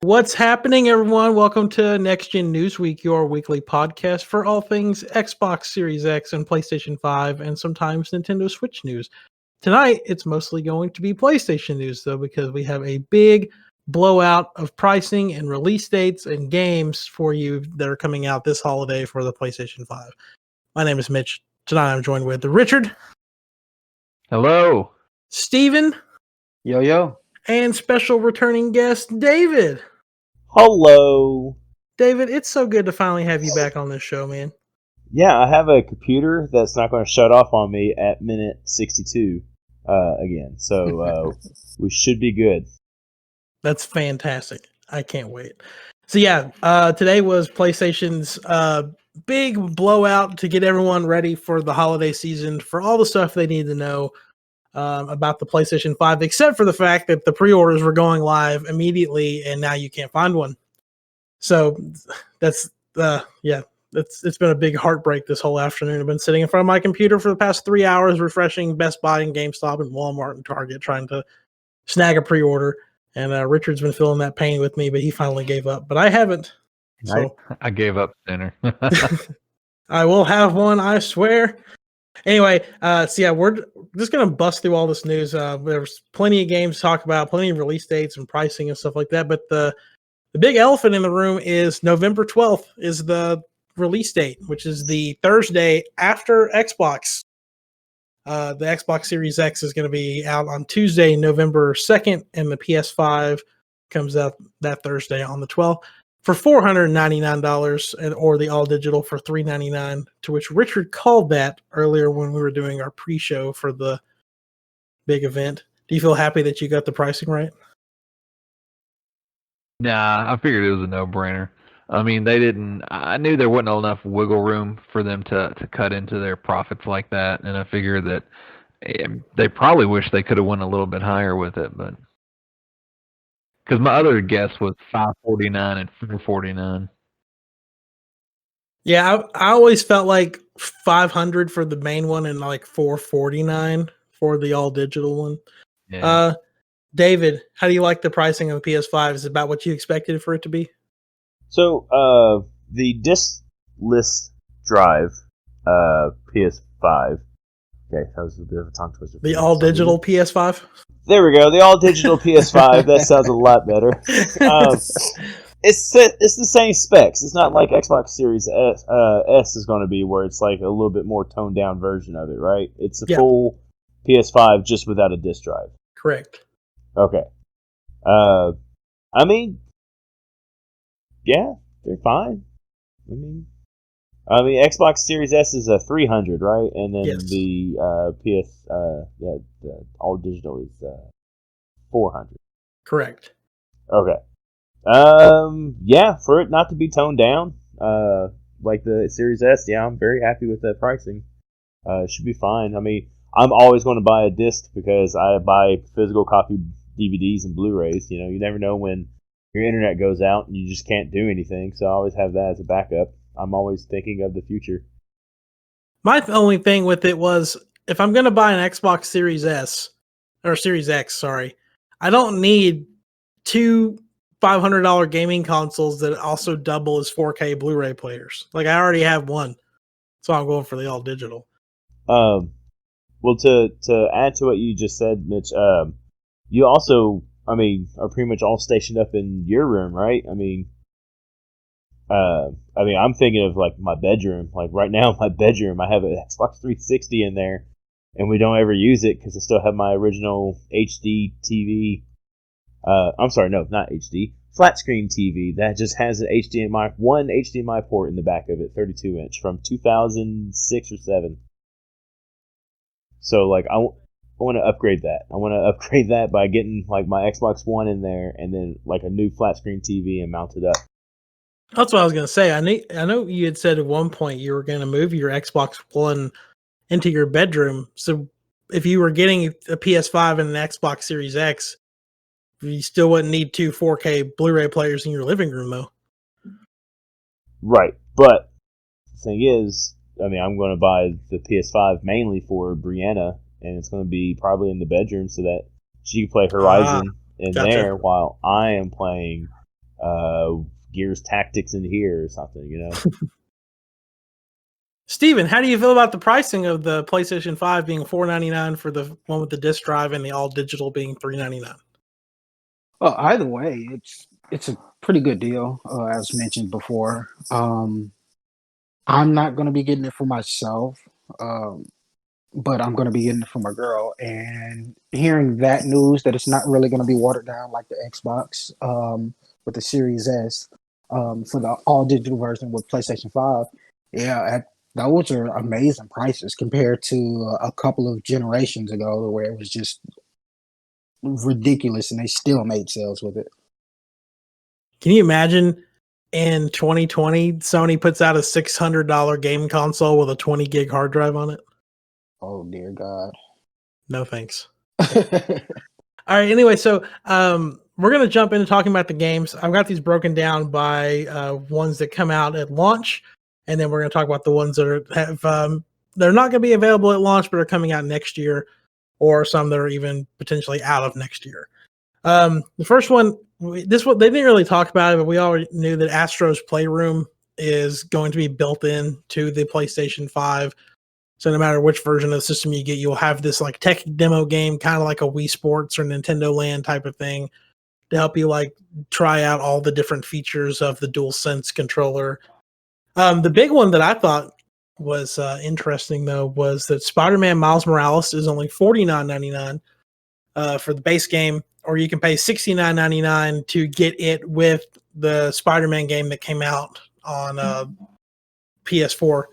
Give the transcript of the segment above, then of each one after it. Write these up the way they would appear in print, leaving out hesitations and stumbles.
What's happening, everyone? Welcome to Next Gen Newsweek, your weekly podcast for all things Xbox Series X and PlayStation 5, and sometimes Nintendo Switch news. Tonight, it's mostly going to be PlayStation news, though, because we have a big blowout of pricing and release dates and games for you that are coming out this holiday for the PlayStation 5. My name is Mitch. Tonight, I'm joined with Richard. Hello. Steven. Yo, yo. And special returning guest, David. Hello. David, it's so good to finally have you back on this show, man. Yeah, I have a computer that's not going to shut off on me at minute 62 again. So we should be good. That's fantastic. I can't wait. So yeah, today was PlayStation's big blowout to get everyone ready for the holiday season, for all the stuff they need to know about the PlayStation 5, except for the fact that the pre-orders were going live immediately and now you can't find one. So that's it's been a big heartbreak this whole afternoon. I've been sitting in front of my computer for the past 3 hours refreshing Best Buy and GameStop and Walmart and Target trying to snag a pre-order. And Richard's been feeling that pain with me, but he finally gave up. But I haven't. So I gave up sooner. I will have one, I swear. Anyway, so yeah, we're just going to bust through all this news. There's plenty of games to talk about, plenty of release dates and pricing and stuff like that. But the big elephant in the room is November 12th is the release date, which is the Thursday after Xbox. The Xbox Series X is going to be out on Tuesday, November 2nd, and the PS5 comes out that Thursday on the 12th for $499 or the all digital for $399, to which Richard called that earlier when we were doing our pre-show for the big event. Do you feel happy that you got the pricing right? Nah, I figured it was a no-brainer. I mean, I knew there wasn't enough wiggle room for them to cut into their profits like that, and I figured that they probably wish they could have went a little bit higher with it, but because my other guess was $549 and $449. Yeah, I always felt like $500 for the main one and like $449 for the all digital one. Yeah. David, how do you like the pricing of the PS5? Is it about what you expected for it to be? So the diskless drive PS5. Okay, that was a bit of a tongue twister. The all digital PS5? There we go. The all digital PS5. That sounds a lot better. It's the same specs. It's not like Xbox Series S is going to be, where it's like a little bit more toned down version of it, right? It's a full PS5 just without a disc drive. Correct. Okay. I mean, yeah, they're fine. I mean, Xbox Series S is a 300, right? And then the the all digital is 400. Correct. Okay. Yeah, for it not to be toned down, like the Series S, yeah, I'm very happy with that pricing. It should be fine. I mean, I'm always going to buy a disc because I buy physical copy DVDs and Blu-rays. You know, you never know when your internet goes out and you just can't do anything, so I always have that as a backup. I'm always thinking of the future. My only thing with it was, if I'm going to buy an Xbox Series S, or Series X, sorry, I don't need two $500 gaming consoles that also double as 4K Blu-ray players. Like, I already have one, so I'm going for the all digital. Well, to add to what you just said, Mitch, you also, I mean, are pretty much all stationed up in your room, right? I mean, I'm thinking of like my bedroom. Like right now, in my bedroom, I have an Xbox 360 in there, and we don't ever use it because I still have my original HD TV. I'm sorry, no, not HD. Flat screen TV that just has one HDMI port in the back of it, 32-inch from 2006 or 7. So like I want to upgrade that. I want to upgrade that by getting like my Xbox One in there, and then like a new flat screen TV and mount it up. That's what I was going to say. I know you had said at one point you were going to move your Xbox One into your bedroom. So if you were getting a PS5 and an Xbox Series X, you still wouldn't need two 4K Blu-ray players in your living room, though. Right. But the thing is, I mean, I'm going to buy the PS5 mainly for Brianna, and it's going to be probably in the bedroom so that she can play Horizon there while I am playing Gears Tactics in here or something, you know. Steven, how do you feel about the pricing of the PlayStation 5 being $499 for the one with the disc drive and the all digital being $399? Well, either way, it's a pretty good deal, as mentioned before. I'm not going to be getting it for myself, but I'm going to be getting it for my girl. And hearing that news that it's not really going to be watered down like the Xbox with the Series S for the all digital version with PlayStation 5, yeah, those are amazing prices compared to a couple of generations ago where it was just ridiculous and they still made sales with it. Can you imagine in 2020, Sony puts out a $600 game console with a 20 gig hard drive on it? Oh, dear God. No thanks. All right. Anyway, so we're going to jump into talking about the games. I've got these broken down by ones that come out at launch, and then we're going to talk about the ones that they're not going to be available at launch, but are coming out next year, or some that are even potentially out of next year. The first one, they didn't really talk about it, but we already knew that Astro's Playroom is going to be built in to the PlayStation 5. So no matter which version of the system you get, you'll have this like tech demo game, kind of like a Wii Sports or Nintendo Land type of thing, to help you like try out all the different features of the DualSense controller. The big one that I thought was interesting though was that Spider-Man Miles Morales is only $49.99 for the base game, or you can pay $69.99 to get it with the Spider-Man game that came out on PS4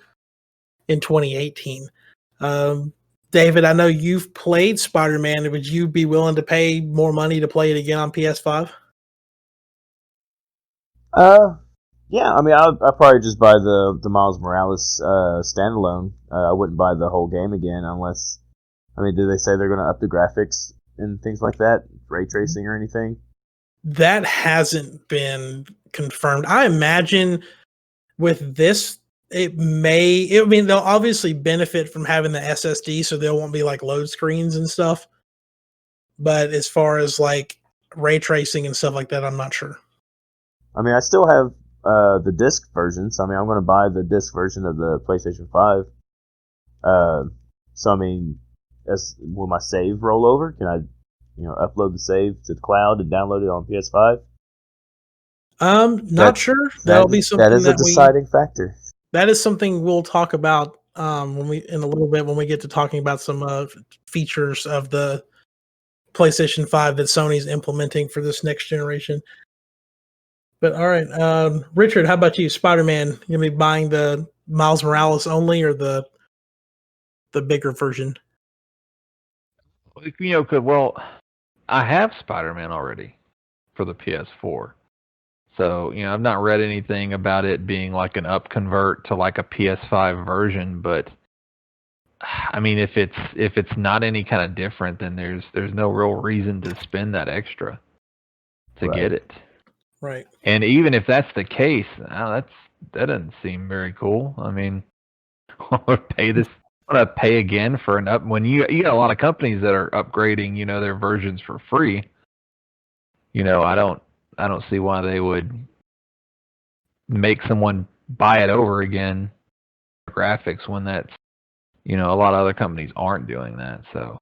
in 2018. David, I know you've played Spider-Man. Would you be willing to pay more money to play it again on PS5? Yeah, I mean, I'd probably just buy the Miles Morales standalone. I wouldn't buy the whole game again unless, I mean, do they say they're going to up the graphics and things like that, ray tracing or anything? That hasn't been confirmed. I imagine with this, they'll obviously benefit from having the SSD, so there won't be like load screens and stuff. But as far as like ray tracing and stuff like that, I'm not sure. I mean, I still have the disc version, so I mean, I'm going to buy the disc version of the PlayStation 5. So I mean, will my save roll over? Can I, upload the save to the cloud and download it on PS5? Not sure. That'll be something that is a deciding factor. That is something we'll talk about in a little bit when we get to talking about some features of the PlayStation 5 that Sony's implementing for this next generation. But all right, Richard, how about you? Spider-Man, you gonna be buying the Miles Morales only or the bigger version? Well, I have Spider-Man already for the PS4. So, I've not read anything about it being like an up convert to like a PS5 version, but I mean, if it's not any kind of different, then there's no real reason to spend that extra to get it. Right. And even if that's the case, that doesn't seem very cool. I mean, I want to pay again for an up when you got a lot of companies that are upgrading, their versions for free. I don't see why they would make someone buy it over again for graphics when that's, a lot of other companies aren't doing that. So,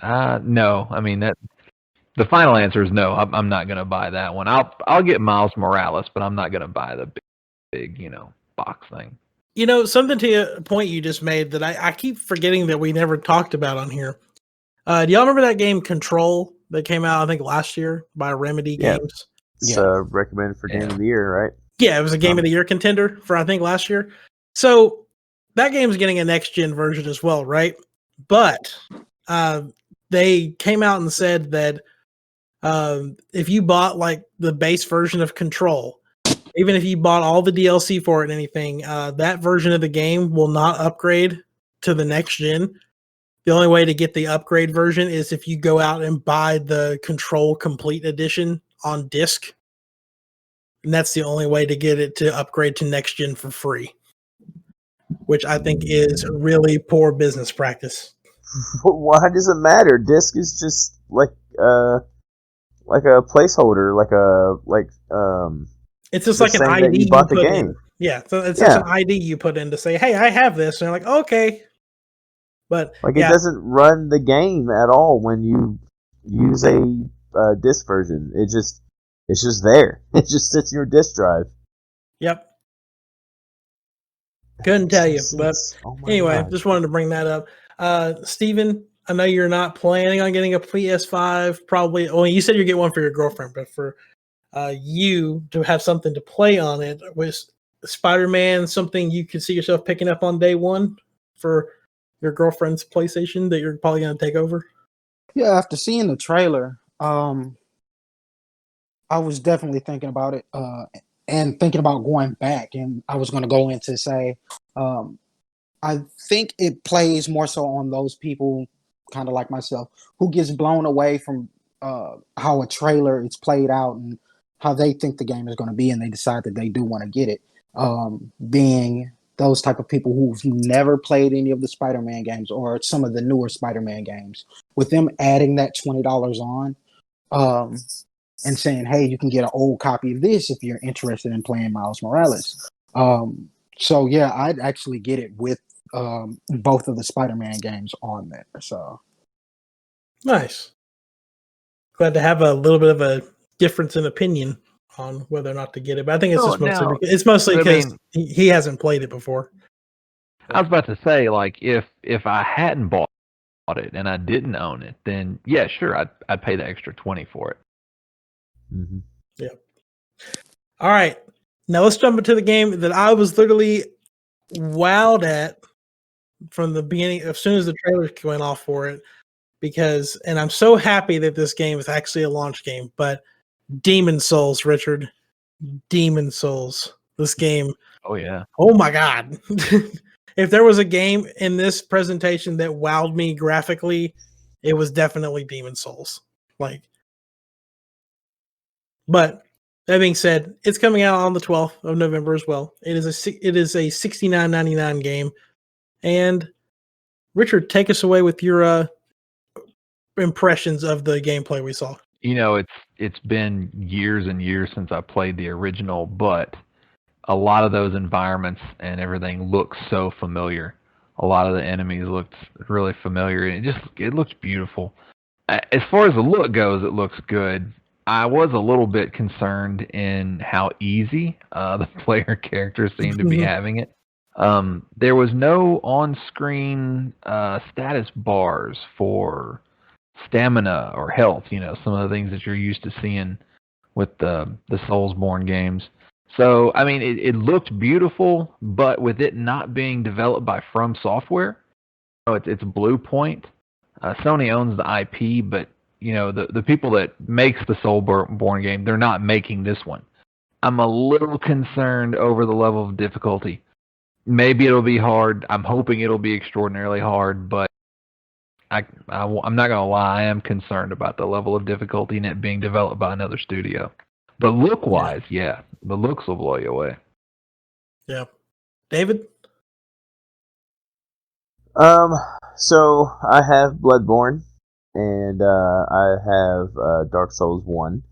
no. I mean, the final answer is no. I'm not going to buy that one. I'll get Miles Morales, but I'm not going to buy the big, box thing. Something to a point you just made that I keep forgetting that we never talked about on here. Do y'all remember that game Control that came out, I think, last year by Remedy Games? It's recommended for Game of the Year, right? Yeah, it was a Game of the Year contender for, I think, last year. So that game's getting a next-gen version as well, right? But they came out and said that if you bought like the base version of Control, even if you bought all the DLC for it and anything, that version of the game will not upgrade to the next gen. The only way to get the upgrade version is if you go out and buy the Control Complete Edition on disc. And that's the only way to get it to upgrade to next gen for free, which I think is really poor business practice. Why does it matter? Disc is just like a placeholder, It's just Just like an saying that ID you bought the put game. in. Yeah, so it's Yeah. just an ID you put in to say, "Hey, I have this," and you're like, "Okay." But Like yeah, it doesn't run the game at all when you use a disc version. It's just there. It just sits in your disc drive. yep. Couldn't tell you, but Oh my anyway, God. just wanted to bring that up. Steven, I know you're not planning on getting a PS5. Probably. Well, you said you get one for your girlfriend, but for you to have something to play on it, was Spider-Man something you could see yourself picking up on day one for your girlfriend's PlayStation that you're probably going to take over? Yeah, after seeing the trailer, I was definitely thinking about it, and thinking about going back. And I was going to go into say, I think it plays more so on those people, kind of like myself, who gets blown away from how a trailer is played out and how they think the game is going to be, and they decide that they do want to get it. Being those type of people who've never played any of the Spider-Man games or some of the newer Spider-Man games, with them adding that $20 on, and saying, "Hey, you can get an old copy of this if you're interested in playing Miles Morales." So yeah, I'd actually get it with both of the Spider-Man games on there. So Nice. Glad to have a little bit of a difference in opinion on whether or not to get it. But I think it's just mostly I because mean, he hasn't played it before. I was about to say, like, if I hadn't bought it and I didn't own it, then yeah, sure, I'd pay the extra 20 for it. Mm-hmm. Yeah. All right. Now let's jump into the game that I was literally wowed at from the beginning, as soon as the trailer went off for it, because, and I'm so happy that this game is actually a launch game, but Demon Souls, Richard. Demon Souls. This game. Oh yeah. Oh my God. If there was a game in this presentation that wowed me graphically, it was definitely Demon Souls. Like, but that being said, it's coming out on the 12th of November as well. It is a $69.99 game. And Richard, take us away with your impressions of the gameplay we saw. You know, it's been years and years since I played the original, but a lot of those environments and everything looks so familiar. A lot of the enemies looked really familiar, and it looks beautiful. As far as the look goes, it looks good. I was a little bit concerned in how easy the player characters seem to be having it. There was no on-screen status bars for stamina or health. You know, some of the things that you're used to seeing with the Soulsborne games. So, I mean, it looked beautiful, but with it not being developed by From Software, it's Blue Point. Sony owns the IP, but you know the people that makes the Soulsborne game, they're not making this one. I'm a little concerned over the level of difficulty. Maybe it'll be hard. I'm hoping it'll be extraordinarily hard, but I'm not gonna lie. I am concerned about the level of difficulty in it being developed by another studio. But look-wise, yeah, the looks will blow you away. Yeah, David. So I have Bloodborne, and I have Dark Souls 1,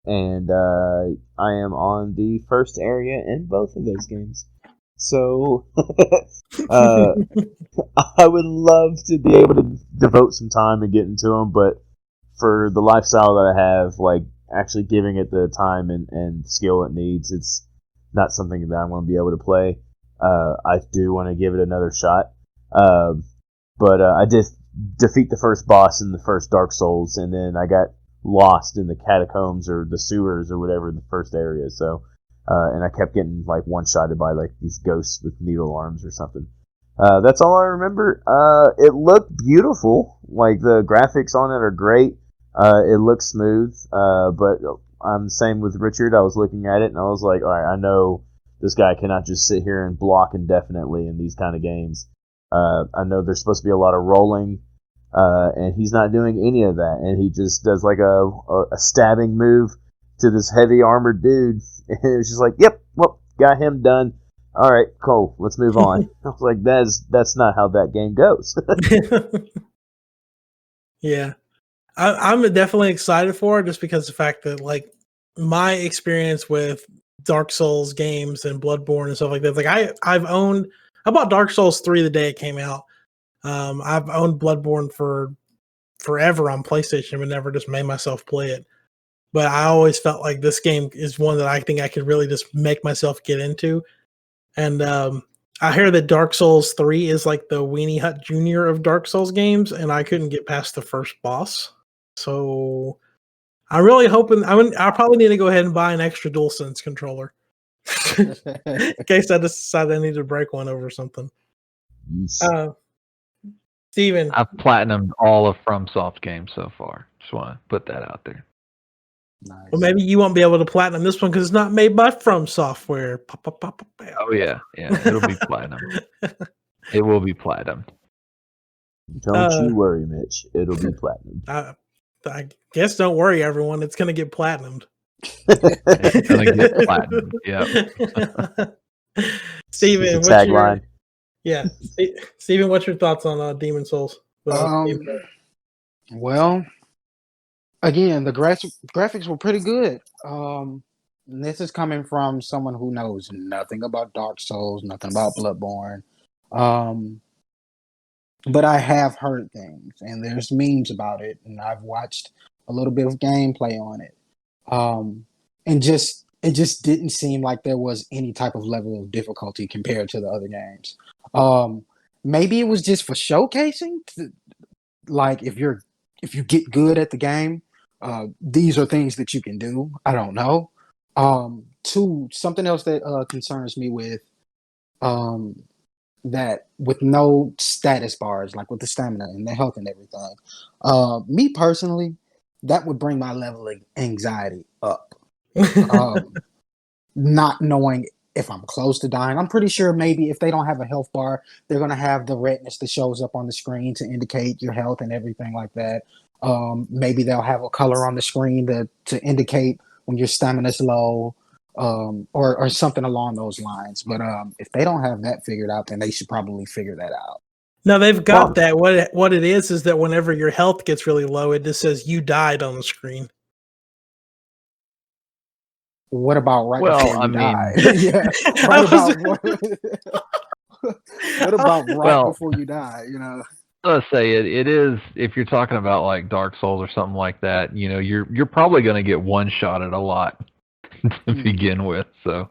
and I am on the first area in both of those games. So I would love to be able to devote some time and get into them, but for the lifestyle that I have, like actually giving it the time and skill it needs, it's not something that I'm going to be able to play. I do want to give it another shot. But I did defeat the first boss in the first Dark Souls, and then I got lost in the catacombs or the sewers or whatever in the first area. So, and I kept getting like one-shotted by like these ghosts with needle arms or something. That's all I remember. It looked beautiful. Like the graphics on it are great. It looks smooth. But I'm the same with Richard. I was looking at it and I was like, all right, I know this guy cannot just sit here and block indefinitely in these kind of games. I know there's supposed to be a lot of rolling, and he's not doing any of that, and he just does like a stabbing move to this heavy armored dude, and it was just like, yep, well, got him done. All right, cool, let's move on. I was like, that's not how that game goes. Yeah, I'm definitely excited for it just because of the fact that like my experience with Dark Souls games and Bloodborne and stuff like that. Like I bought Dark Souls 3 the day it came out. I've owned Bloodborne for forever on PlayStation, but never just made myself play it. But I always felt like this game is one that I think I could really just make myself get into. And I hear that Dark Souls 3 is like the Weenie Hut Jr. of Dark Souls games, and I couldn't get past the first boss. So I'm really hoping I probably need to go ahead and buy an extra DualSense controller in case I decide I need to break one over something. Steven. I've platinumed all of FromSoft games so far. Just want to put that out there. Nice. Well, maybe you won't be able to platinum this one because it's not made by From Software. Oh yeah, it'll be platinum. It will be platinum. Don't you worry, Mitch. It'll be platinum. I guess don't worry, everyone. It's gonna get platinumed. It's gonna get platinum. Yeah. Tagline. Steven, Steven, what's your thoughts on Demon Souls? Well, again, the graphics were pretty good. This is coming from someone who knows nothing about Dark Souls, nothing about Bloodborne. But I have heard things, and there's memes about it, and I've watched a little bit of gameplay on it. And it just didn't seem like there was any type of level of difficulty compared to the other games. Maybe it was just for showcasing, like if you get good at the game, these are things that you can do. I don't know. Two, something else that concerns me with that with no status bars, like with the stamina and the health and everything. Me personally, that would bring my level of anxiety up. Not knowing if I'm close to dying. I'm pretty sure maybe if they don't have a health bar, they're going to have the redness that shows up on the screen to indicate your health and everything like that. Maybe they'll have a color on the screen to indicate when your stamina's low, or something along those lines. But if they don't have that figured out, then they should probably figure that out. No, they've got that. What it is that whenever your health gets really low, it just says you died on the screen. What about before you die? Yeah, what about before you die? You know, Let's say it is, if you're talking about like Dark Souls or something like that, you know, you're probably going to get one shot at a lot to begin with. So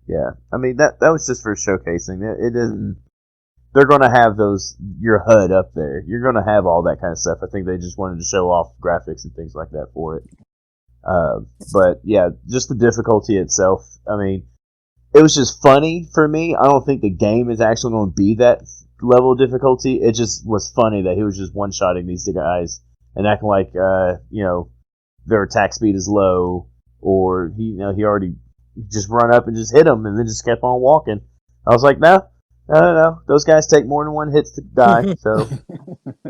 yeah, I mean that was just for showcasing. It isn't. They're going to have your HUD up there. You're going to have all that kind of stuff. I think they just wanted to show off graphics and things like that for it. But yeah, just the difficulty itself. I mean, it was just funny for me. I don't think the game is actually going to be that level of difficulty. It just was funny that he was just one-shotting these guys and acting like, their attack speed is low, or he already just run up and just hit them and then just kept on walking. I was like, no. Those guys take more than one hit to die.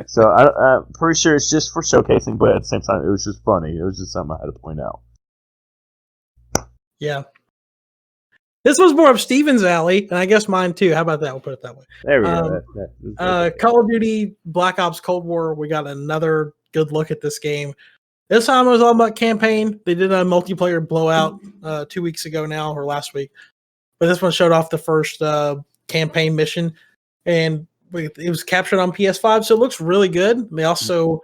So I'm pretty sure it's just for showcasing, but at the same time, it was just funny. It was just something I had to point out. Yeah. This was more of Steven's alley, and I guess mine too. How about that? We'll put it that way. There we go. Call of Duty Black Ops Cold War. We got another good look at this game. This time it was all about campaign. They did a multiplayer blowout 2 weeks ago now, or last week. But this one showed off the first campaign mission, and it was captured on PS5, so it looks really good. They also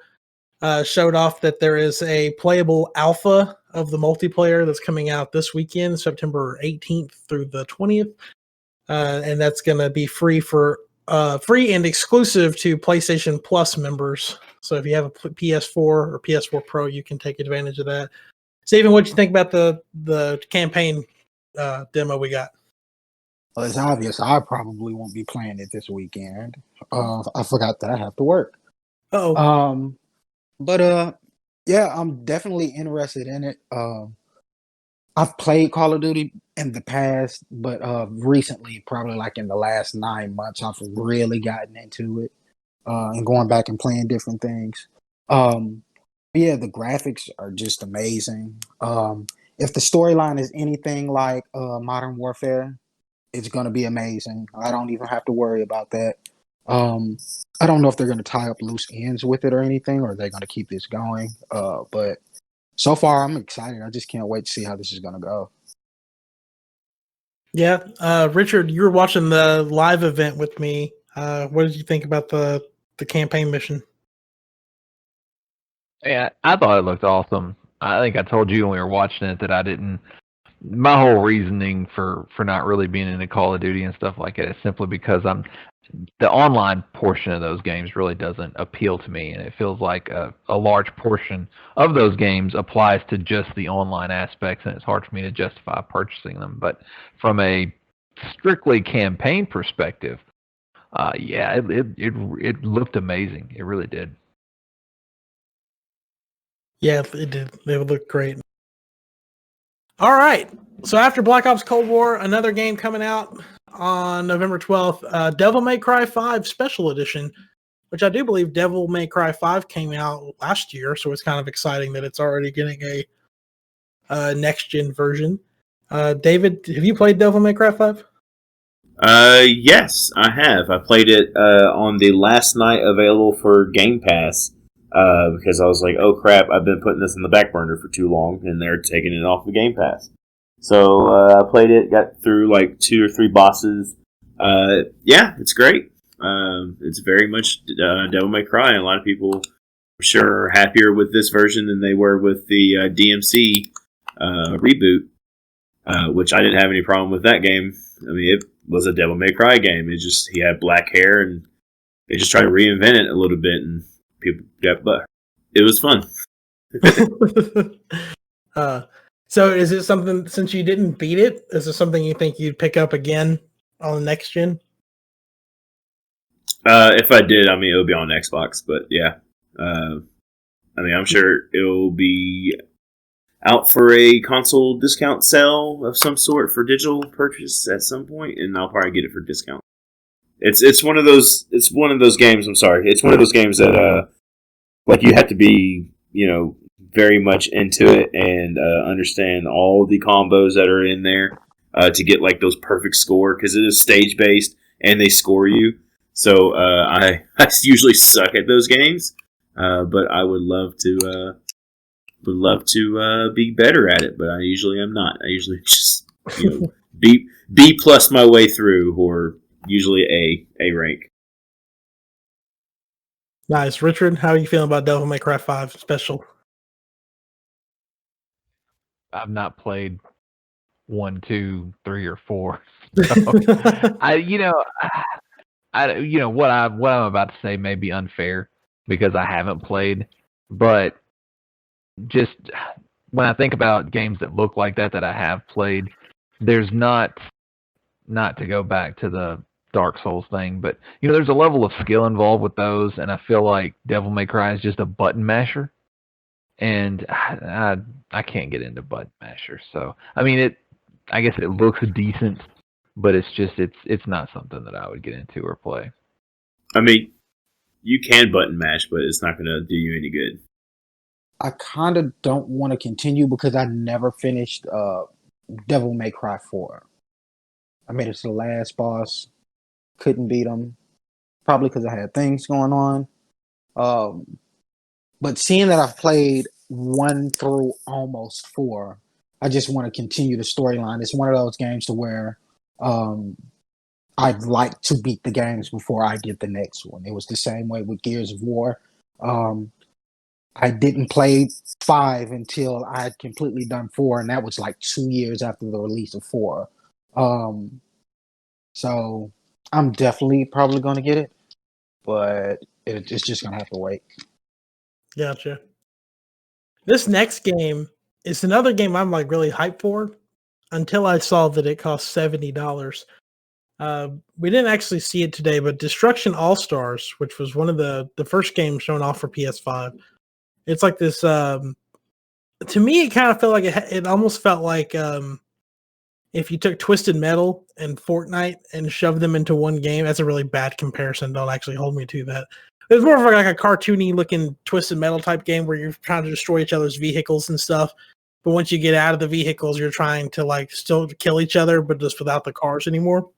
showed off that there is a playable alpha of the multiplayer that's coming out this weekend, September 18th through the 20th, and that's going to be free and exclusive to PlayStation Plus members. So if you have a PS4 or PS4 Pro, you can take advantage of that. Steven, what do you think about the campaign demo we got? Well, it's obvious I probably won't be playing it this weekend. I forgot that I have to work. Oh. But yeah, I'm definitely interested in it. I've played Call of Duty in the past, but recently, probably like in the last 9 months, I've really gotten into it and going back and playing different things. Yeah, the graphics are just amazing. If the storyline is anything like Modern Warfare, it's going to be amazing. I don't even have to worry about that. I don't know if they're going to tie up loose ends with it or anything, or they're going to keep this going. But So far, I'm excited. I just can't wait to see how this is gonna go. Yeah, Richard, you were watching the live event with me. What did you think about the campaign mission? Yeah, I thought it looked awesome. I think I told you when we were watching it that I didn't. My whole reasoning for not really being into Call of Duty and stuff like that is simply because the online portion of those games really doesn't appeal to me, and it feels like a large portion of those games applies to just the online aspects, and it's hard for me to justify purchasing them. But from a strictly campaign perspective, yeah, it looked amazing. It really did. Yeah, it did. They would look great. All right. So after Black Ops Cold War, another game coming out on November 12th, Devil May Cry 5 Special Edition, which I do believe Devil May Cry 5 came out last year, so it's kind of exciting that it's already getting a next-gen version. David, have you played Devil May Cry 5? Yes, I have. I played it on the last night available for Game Pass because I was like, oh crap, I've been putting this in the back burner for too long, and they're taking it off the Game Pass. So I played it, got through like 2 or 3 bosses. Yeah, it's great. It's very much Devil May Cry, and a lot of people, I'm sure, are happier with this version than they were with the DMC reboot, which I didn't have any problem with that game. I mean, it was a Devil May Cry game. It just, he had black hair, and they just tried to reinvent it a little bit, and people got butt. It was fun. So is it something, since you didn't beat it, is it something you think you'd pick up again on the next gen? If I did, I mean, it'll be on Xbox, but yeah. I mean, I'm sure it'll be out for a console discount sale of some sort for digital purchase at some point, and I'll probably get it for discount. It's one of those games. I'm sorry, it's one of those games that like you have to be very much into it and understand all the combos that are in there to get like those perfect score, because it is stage based and they score you. So I usually suck at those games, but I would love to be better at it, but I usually am not. I usually just B plus my way through, or usually A rank. Nice. Richard, how are you feeling about Devil May Cry 5 Special? I've not played 1, 2, 3, or 4. So what I'm about to say may be unfair because I haven't played, but just when I think about games that look like that I have played, there's not to go back to the Dark Souls thing, but there's a level of skill involved with those, and I feel like Devil May Cry is just a button masher, and I can't get into button mashers. So I mean, I guess it looks decent, but it's not something that I would get into or play. I mean, you can button mash, but it's not going to do you any good. I kind of don't want to continue because I never finished Devil May Cry 4. I made it to the last boss, couldn't beat him, probably because I had things going on. But seeing that I've played 1 through almost 4, I just want to continue the storyline. It's one of those games to where I'd like to beat the games before I get the next one. It was the same way with Gears of War. I didn't play 5 until I had completely done 4, and that was like 2 years after the release of 4. So I'm definitely probably going to get it, but it's just going to have to wait. Gotcha. This next game is another game I'm like really hyped for until I saw that it cost $70. We didn't actually see it today, but Destruction All-Stars, which was one of the first games shown off for PS5. It's like this, to me, it kind of felt like it almost felt like if you took Twisted Metal and Fortnite and shoved them into one game. That's a really bad comparison. Don't actually hold me to that. It was more of like a cartoony looking Twisted Metal type game where you're trying to destroy each other's vehicles and stuff. But once you get out of the vehicles, you're trying to like still kill each other, but just without the cars anymore.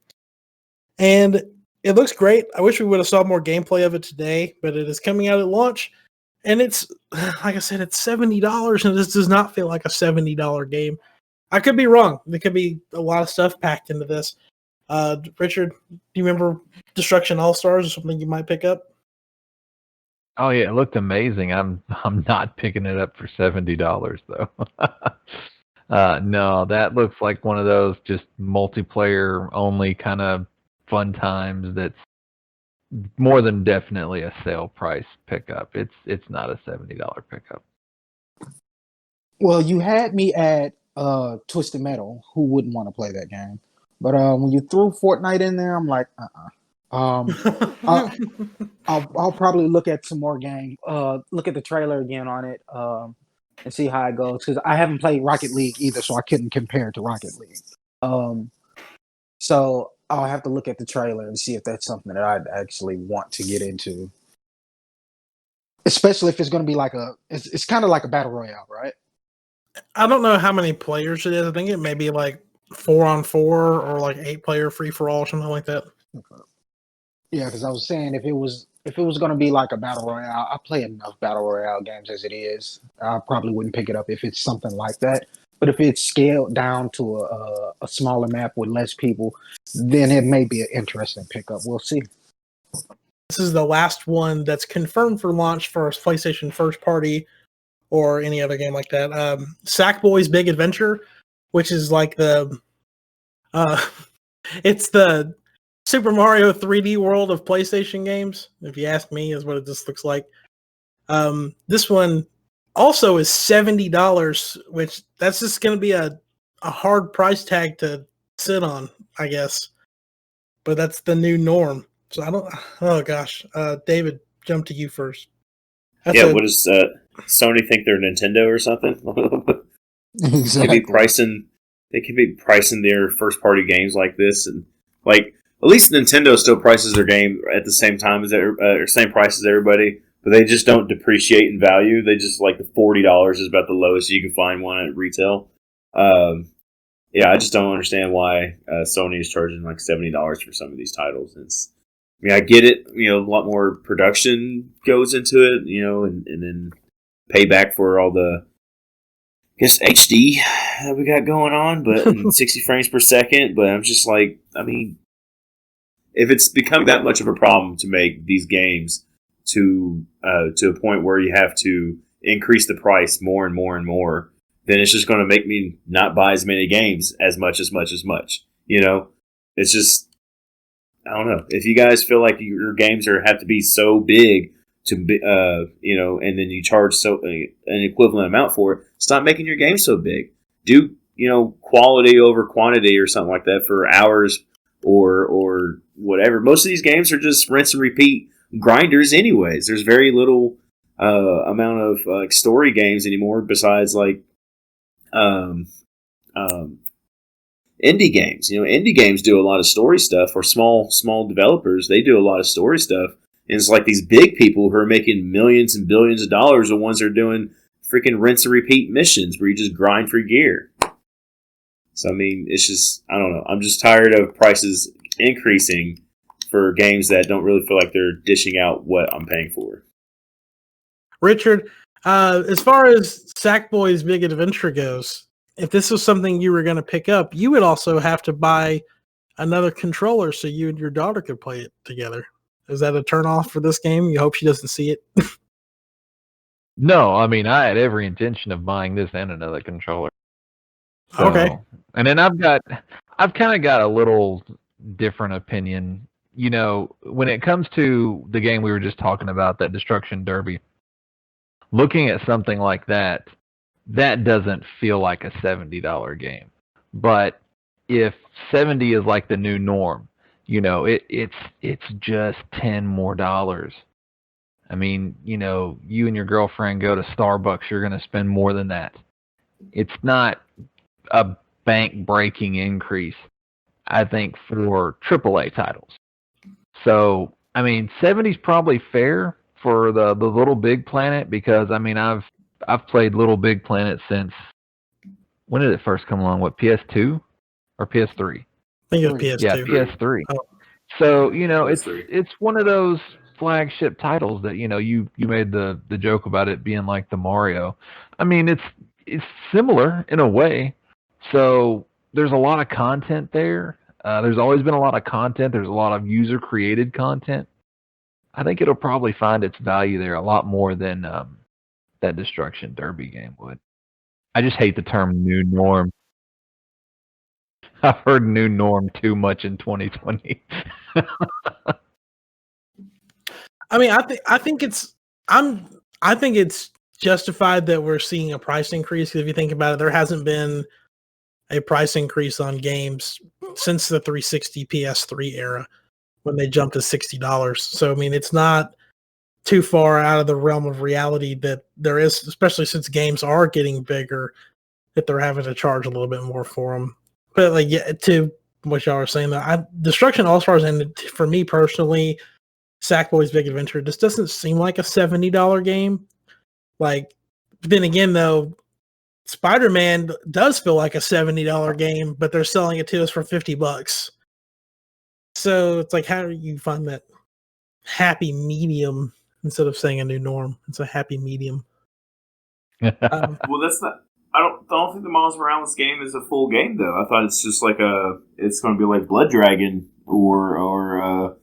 And it looks great. I wish we would have saw more gameplay of it today, but it is coming out at launch. And it's like I said, it's $70, and this does not feel like a $70 game. I could be wrong. There could be a lot of stuff packed into this. Richard, do you remember Destruction All Stars or something you might pick up? Oh yeah, it looked amazing. I'm not picking it up for $70 though. No, that looks like one of those just multiplayer only kind of fun times. That's more than definitely a sale price pickup. It's not a $70 pickup. Well, you had me at Twisted Metal. Who wouldn't want to play that game? But when you threw Fortnite in there, I'm like, I'll probably look at some more game. Look at the trailer again on it. And see how it goes, because I haven't played Rocket League either, so I couldn't compare it to Rocket League. So I'll have to look at the trailer and see if that's something that I'd actually want to get into. Especially if it's going to be like it's kind of like a battle royale, right? I don't know how many players it is. I think it may be like 4-on-4 or like 8-player free for all or something like that. Okay. Yeah, because I was saying if it was going to be like a battle royale, I play enough battle royale games as it is. I probably wouldn't pick it up if it's something like that. But if it's scaled down to a smaller map with less people, then it may be an interesting pickup. We'll see. This is the last one that's confirmed for launch for PlayStation first party or any other game like that. Sackboy's Big Adventure, which is like the it's the Super Mario 3D World of PlayStation games, if you ask me, is what it just looks like. This one also is $70, which that's just going to be a hard price tag to sit on, I guess. But that's the new norm. So I don't. Oh gosh, David, jump to you first. What does Sony think they're Nintendo or something? Exactly. They could be pricing their first party games like this, and like at least Nintendo still prices their game at the same time as or same price as everybody, but they just don't depreciate in value. They just like the $40 is about the lowest you can find one at retail. I just don't understand why Sony is charging like $70 for some of these titles. I get it. A lot more production goes into it. And then payback for all the HD that we got going on, but 60 frames per second. But I'm just like, if it's become that much of a problem to make these games to a point where you have to increase the price more and more and more, then it's just going to make me not buy as many games as much. It's just, I don't know. If you guys feel like your games have to be so big to be, and then you charge an equivalent amount for it, stop making your game so big. Do quality over quantity or something like that for hours or whatever. Most of these games are just rinse and repeat grinders, anyways. There's very little amount of story games anymore besides like indie games. Indie games do a lot of story stuff, or small developers. They do a lot of story stuff. And it's like these big people who are making millions and billions of dollars, the ones that are doing freaking rinse and repeat missions where you just grind for gear. So, it's just, I don't know. I'm just tired of prices increasing for games that don't really feel like they're dishing out what I'm paying for. Richard, as far as Sackboy's Big Adventure goes, if this was something you were going to pick up, you would also have to buy another controller so you and your daughter could play it together. Is that a turnoff for this game? You hope she doesn't see it? No, I had every intention of buying this and another controller. So, okay. And then I've kind of got a little different opinion. When it comes to the game we were just talking about, that Destruction Derby, looking at something like that doesn't feel like a $70 game. But if 70 is like the new norm, it's just $10 more. You and your girlfriend go to Starbucks, you're going to spend more than that. It's not a bank-breaking increase, I think, for AAA titles. So, 70 is probably fair for the Little Big Planet, because I've played Little Big Planet since, when did it first come along? What, PS2 or PS3? I think it was PS2. Yeah, PS3. Oh. So, it's one of those flagship titles that you made the joke about it being like the Mario. I mean, it's similar in a way. So there's a lot of content there. There's always been a lot of content. There's a lot of user created content. I think it'll probably find its value there a lot more than that Destruction Derby game would. I just hate the term new norm. I've heard new norm too much in 2020. I mean, I think it's justified that we're seeing a price increase. Because if you think about it, there hasn't been a price increase on games since the 360 PS3 era when they jumped to $60. So I mean, it's not too far out of the realm of reality that there is, especially since games are getting bigger, that they're having to charge a little bit more for them. But like, yeah, to what y'all are saying, though, Destruction All Stars, and for me personally, Sackboy's Big Adventure just doesn't seem like a $70 game. Like, then again, though, Spiderman does feel like a $70 game, but they're selling it to us for $50. So it's like, how do you find that happy medium instead of saying a new norm? It's a happy medium. Well, that's not. I don't think the Miles Morales game is a full game though. I thought it's just like it's going to be like Blood Dragon or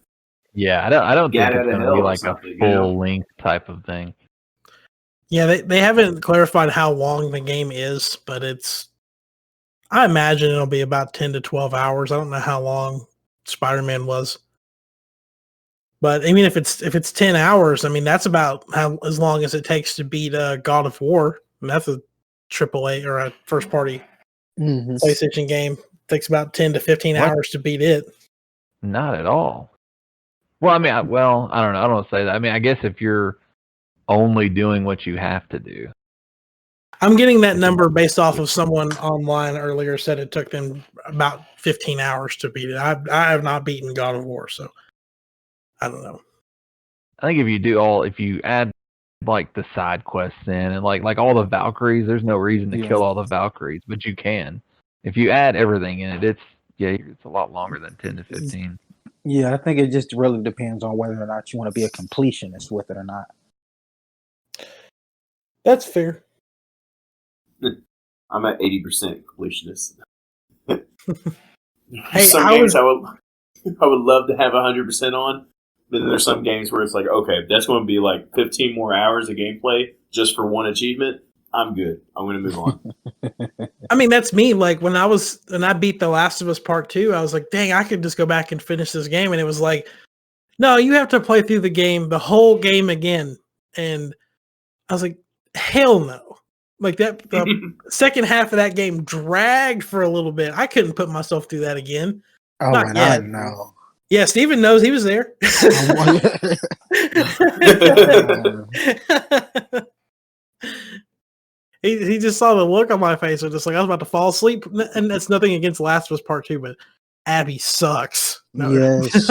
yeah, I don't think Get it's Out of going to Hell be or like a something, full length type of thing. Yeah, they haven't clarified how long the game is, but I imagine it'll be about 10 to 12 hours. I don't know how long Spider-Man was. But I mean, if it's 10 hours, I mean, that's about as long as it takes to beat God of War. And that's a AAA or a first party PlayStation game. It takes about 10 to 15 hours to beat it. Not at all. Well, I mean, I don't know. I don't want to say that. I mean, I guess if you're only doing what you have to do. I'm getting that number based off of someone online earlier said it took them about 15 hours to beat it. I have not beaten God of War, so I don't know. I think if you add like the side quests in and like all the Valkyries, there's no reason to kill all the Valkyries, but you can. If you add everything in it, it's a lot longer than 10 to 15. Yeah, I think it just really depends on whether or not you want to be a completionist with it or not. That's fair. I'm at 80% completionist. Hey, some games I would love to have 100% on, but then there's some games where it's like, okay, that's going to be like 15 more hours of gameplay just for one achievement. I'm good. I'm going to move on. I mean, that's me. Like when I beat The Last of Us Part 2, I was like, dang, I could just go back and finish this game. And it was like, no, you have to play through the whole game again. And I was like, hell no. Like the second half of that game dragged for a little bit. I couldn't put myself through that again. Oh, Not and yet. I know. Yeah, Steven knows he was there. He just saw the look on my face and just like I was about to fall asleep. And that's nothing against Last of Us Part 2, but Abby sucks. No. Yes.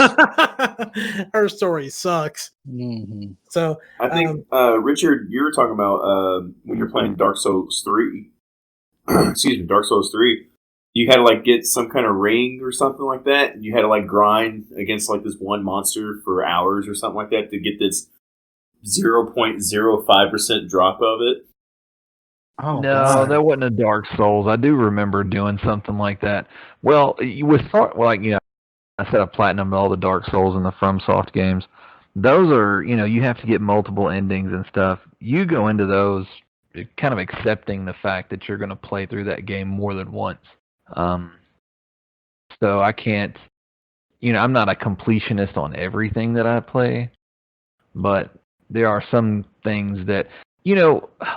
Her story sucks. Mm-hmm. So I think Richard, you were talking about when you're playing Dark Souls 3. Excuse me, Dark Souls 3. You had to like get some kind of ring or something like that, and you had to like grind against like this one monster for hours or something like that to get this 0.05% drop of it. Oh, No, God. that wasn't a Dark Souls. I do remember doing something like that. Well, I said I platinum all the Dark Souls and the FromSoft games. Those are, you have to get multiple endings and stuff. You go into those kind of accepting the fact that you're going to play through that game more than once. So I can't, I'm not a completionist on everything that I play, but there are some things that,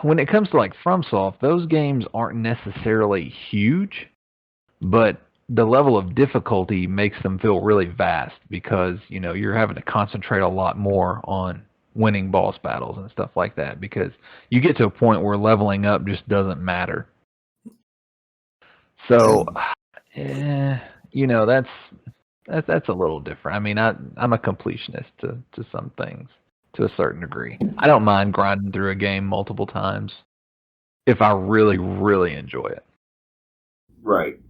when it comes to like FromSoft, those games aren't necessarily huge, but the level of difficulty makes them feel really vast because, you're having to concentrate a lot more on winning boss battles and stuff like that because you get to a point where leveling up just doesn't matter. So, that's a little different. I mean, I'm a completionist to some things to a certain degree. I don't mind grinding through a game multiple times if I really, really enjoy it. Right.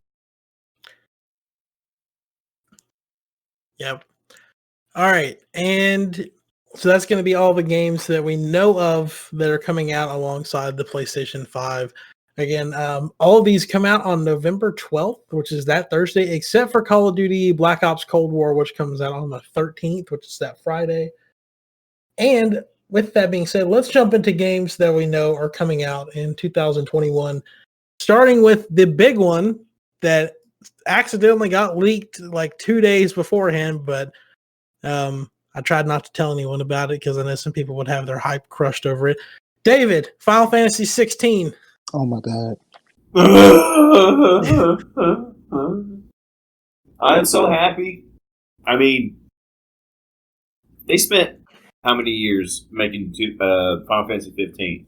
Yep. All right. And So that's going to be all the games that we know of that are coming out alongside the PlayStation 5. Again, all of these come out on November 12th, which is that Thursday, except for Call of Duty Black Ops Cold War, which comes out on the 13th, which is that Friday. And with that being said, let's jump into games that we know are coming out in 2021, starting with the big one that accidentally got leaked like 2 days beforehand, but I tried not to tell anyone about it because I know some people would have their hype crushed over it. David, Final Fantasy 16. Oh my god. I'm so happy. I mean, they spent how many years making Final Fantasy 15?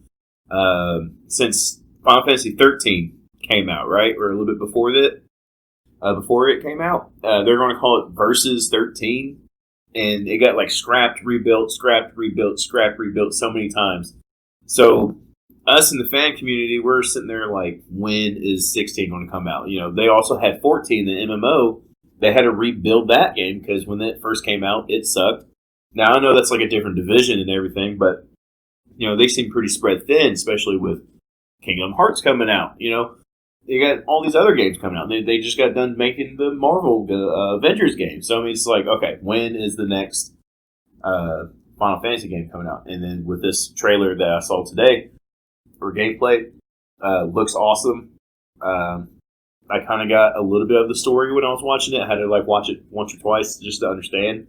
Since Final Fantasy 13 came out, right? Or a little bit before that. Before it came out. They're going to call it Versus 13. And it got like scrapped, rebuilt so many times. So us in the fan community, we're sitting there like, when is 16 going to come out? You know, they also had 14, the MMO. They had to rebuild that game because when it first came out, it sucked. Now, I know that's like a different division and everything, but, you know, they seem pretty spread thin, especially with Kingdom Hearts coming out, you know. They got all these other games coming out. They just got done making the Marvel Avengers game. So, I mean, it's like, okay, when is the next Final Fantasy game coming out? And then with this trailer that I saw today for gameplay, looks awesome. I kind of got a little bit of the story when I was watching it. I had to like watch it once or twice just to understand.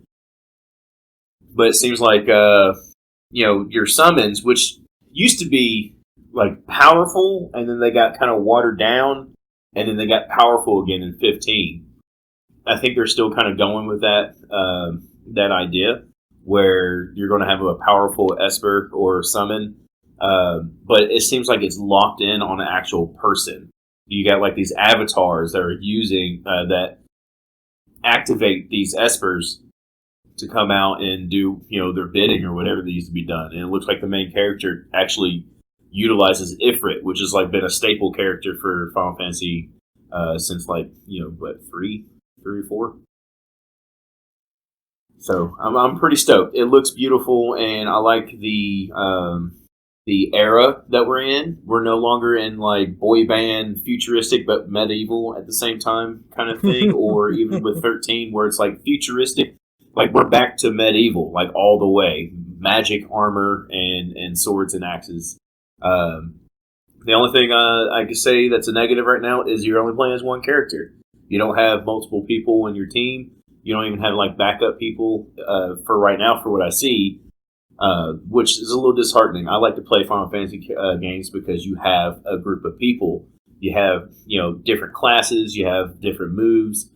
But it seems like, you know, your summons, which used to be like powerful, and then they got kind of watered down, and then they got powerful again in 15. I think they're still kind of going with that that idea where you're going to have a powerful Esper or summon, but it seems like it's locked in on an actual person. You got like these avatars that are using that activate these Espers to come out and do, you know, their bidding or whatever needs to be done. And it looks like the main character actually utilizes Ifrit, which has like been a staple character for Final Fantasy since like, you know, what, three or four. So I'm pretty stoked. It looks beautiful, and I like the era that we're in. We're no longer in like boy band futuristic but medieval at the same time kind of thing, or even with 13 where it's like futuristic. Like we're back to medieval, like all the way. Magic armor and swords and axes. The only thing I can say that's a negative right now is you're only playing as one character. You don't have multiple people in your team. You don't even have like backup people for right now, for what I see, which is a little disheartening. I like to play Final Fantasy games because you have a group of people. You have, you know, different classes. You have different moves.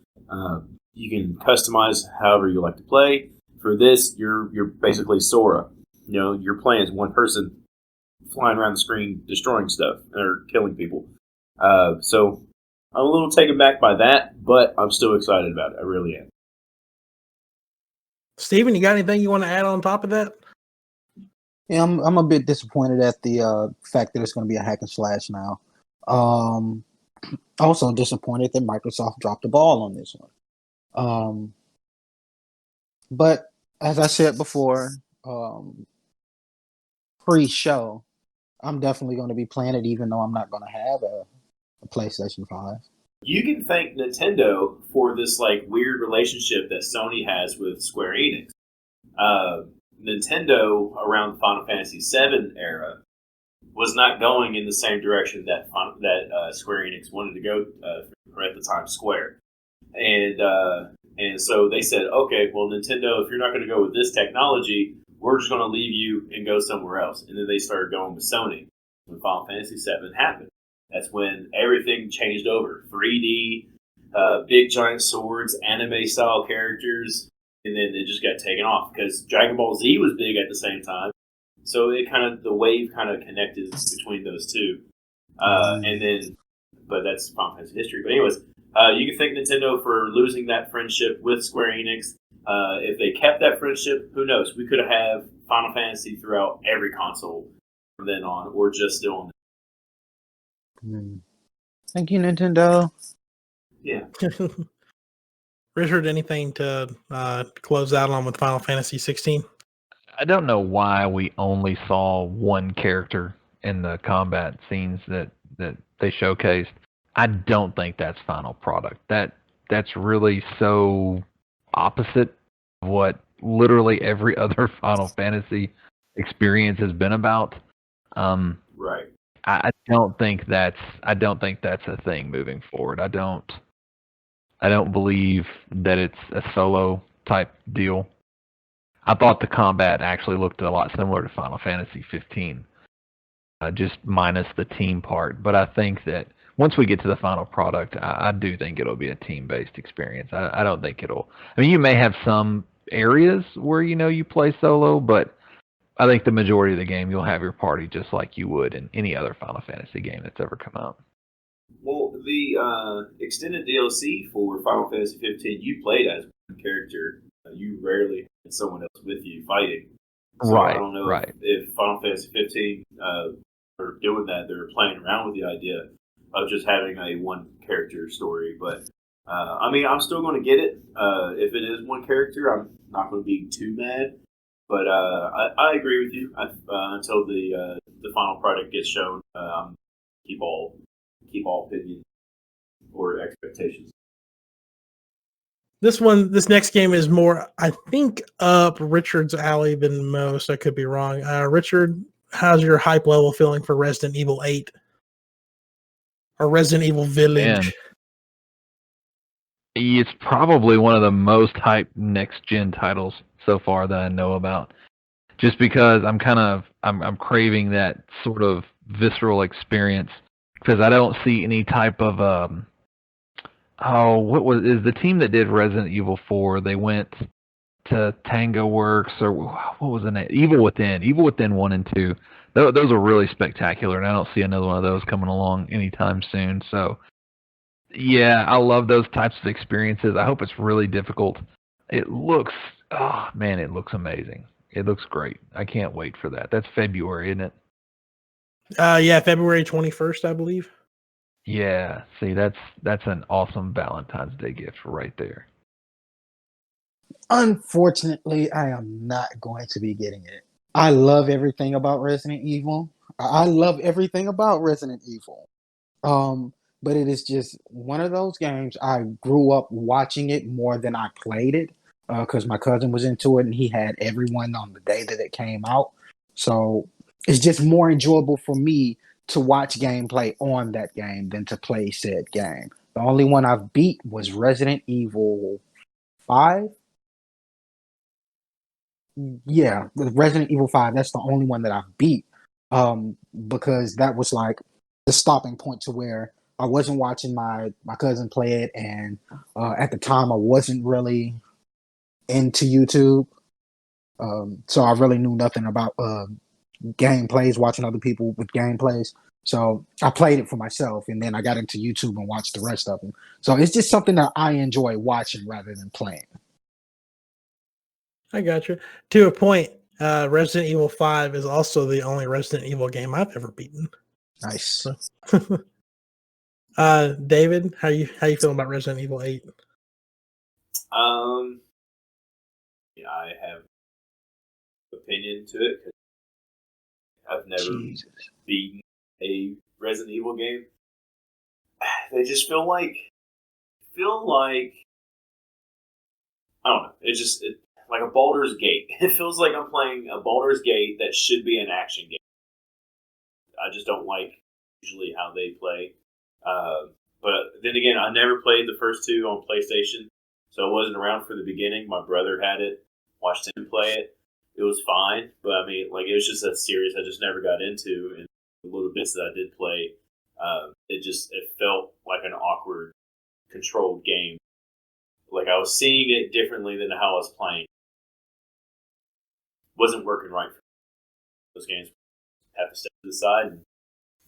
You can customize however you like to play. For this, you're basically Sora. You know, you're playing as one person, flying around the screen, destroying stuff or killing people. So I'm a little taken back by that, but I'm still excited about it. I really am. Steven, you got anything you want to add on top of that? Yeah, I'm a bit disappointed at the fact that it's going to be a hack and slash now. Also disappointed that Microsoft dropped the ball on this one. But as I said before, pre-show, I'm definitely going to be playing it, even though I'm not going to have a PlayStation 5. You can thank Nintendo for this like weird relationship that Sony has with Square Enix. Nintendo around the Final Fantasy VII era was not going in the same direction that Square Enix wanted to go at the time, Square. And so they said, okay, well, Nintendo, if you're not going to go with this technology, we're just going to leave you and go somewhere else. And then they started going with Sony when Final Fantasy VII happened. That's when everything changed over. 3D, big giant swords, anime-style characters, and then it just got taken off because Dragon Ball Z was big at the same time. So the wave kind of connected between those two. But that's Final Fantasy history. But anyways, you can thank Nintendo for losing that friendship with Square Enix. If they kept that friendship, who knows? We could have Final Fantasy throughout every console from then on, or just still on. Thank you, Nintendo. Yeah. Richard, anything to close out on with Final Fantasy 16? I don't know why we only saw one character in the combat scenes that they showcased. I don't think that's final product. That's really so opposite of what literally every other Final Fantasy experience has been about. Right. I don't think that's a thing moving forward. I don't believe that it's a solo type deal. I thought the combat actually looked a lot similar to Final Fantasy 15, just minus the team part. But I think that once we get to the final product, I do think it'll be a team-based experience. I don't think it'll. I mean, you may have some areas where you play solo, but I think the majority of the game you'll have your party just like you would in any other Final Fantasy game that's ever come out. Well, the extended DLC for Final Fantasy 15, you played as one character. You rarely had someone else with you fighting. So Right. I don't know Right. if Final Fantasy 15 are doing that. They're playing around with the idea of just having a one character story. But I mean, I'm still going to get it. If it is one character, I'm not going to be too mad. But I agree with you. Until the final product gets shown, keep all opinion or expectations. This next game is more, I think, up Richard's alley than most. I could be wrong. Richard, how's your hype level feeling for Resident Evil 8 or Resident Evil Village? Man. It's probably one of the most hyped next gen titles so far that I know about. Just because I'm craving that sort of visceral experience because I don't see any type of is the team that did Resident Evil 4? They went to Tango Works or what was the name? Evil Within 1 and 2. Those are really spectacular, and I don't see another one of those coming along anytime soon. So, yeah, I love those types of experiences. I hope it's really difficult. It looks amazing. It looks great. I can't wait for that. That's February, isn't it? Yeah, February 21st, I believe. Yeah, see, that's an awesome Valentine's Day gift right there. Unfortunately, I am not going to be getting it. I love everything about Resident Evil. I love everything about Resident Evil. But it is just one of those games. I grew up watching it more than I played it because my cousin was into it and he had everyone on the day that it came out. So it's just more enjoyable for me to watch gameplay on that game than to play said game. The only one I've beat was Resident Evil 5. Yeah, the Resident Evil 5, that's the only one that I've beat. Because that was like the stopping point to where I wasn't watching my cousin play it, and at the time I wasn't really into YouTube. So I really knew nothing about gameplays, watching other people with gameplays. So I played it for myself, and then I got into YouTube and watched the rest of them. So it's just something that I enjoy watching rather than playing. I got you. To a point, Resident Evil 5 is also the only Resident Evil game I've ever beaten. Nice. So. David, how you feeling about Resident Evil 8? Yeah, I have opinion to it. 'Cause I've never beaten a Resident Evil game. They just feel like I don't know. It's like a Baldur's Gate. It feels like I'm playing a Baldur's Gate that should be an action game. I just don't like usually how they play. But then again, I never played the first two on PlayStation, so I wasn't around for the beginning. My brother had it, watched him play it. It was fine, but I mean, like it was just a series I just never got into, and the little bits that I did play, it felt like an awkward, controlled game. Like I was seeing it differently than how I was playing. Wasn't working right for me. Those games have to step to the side and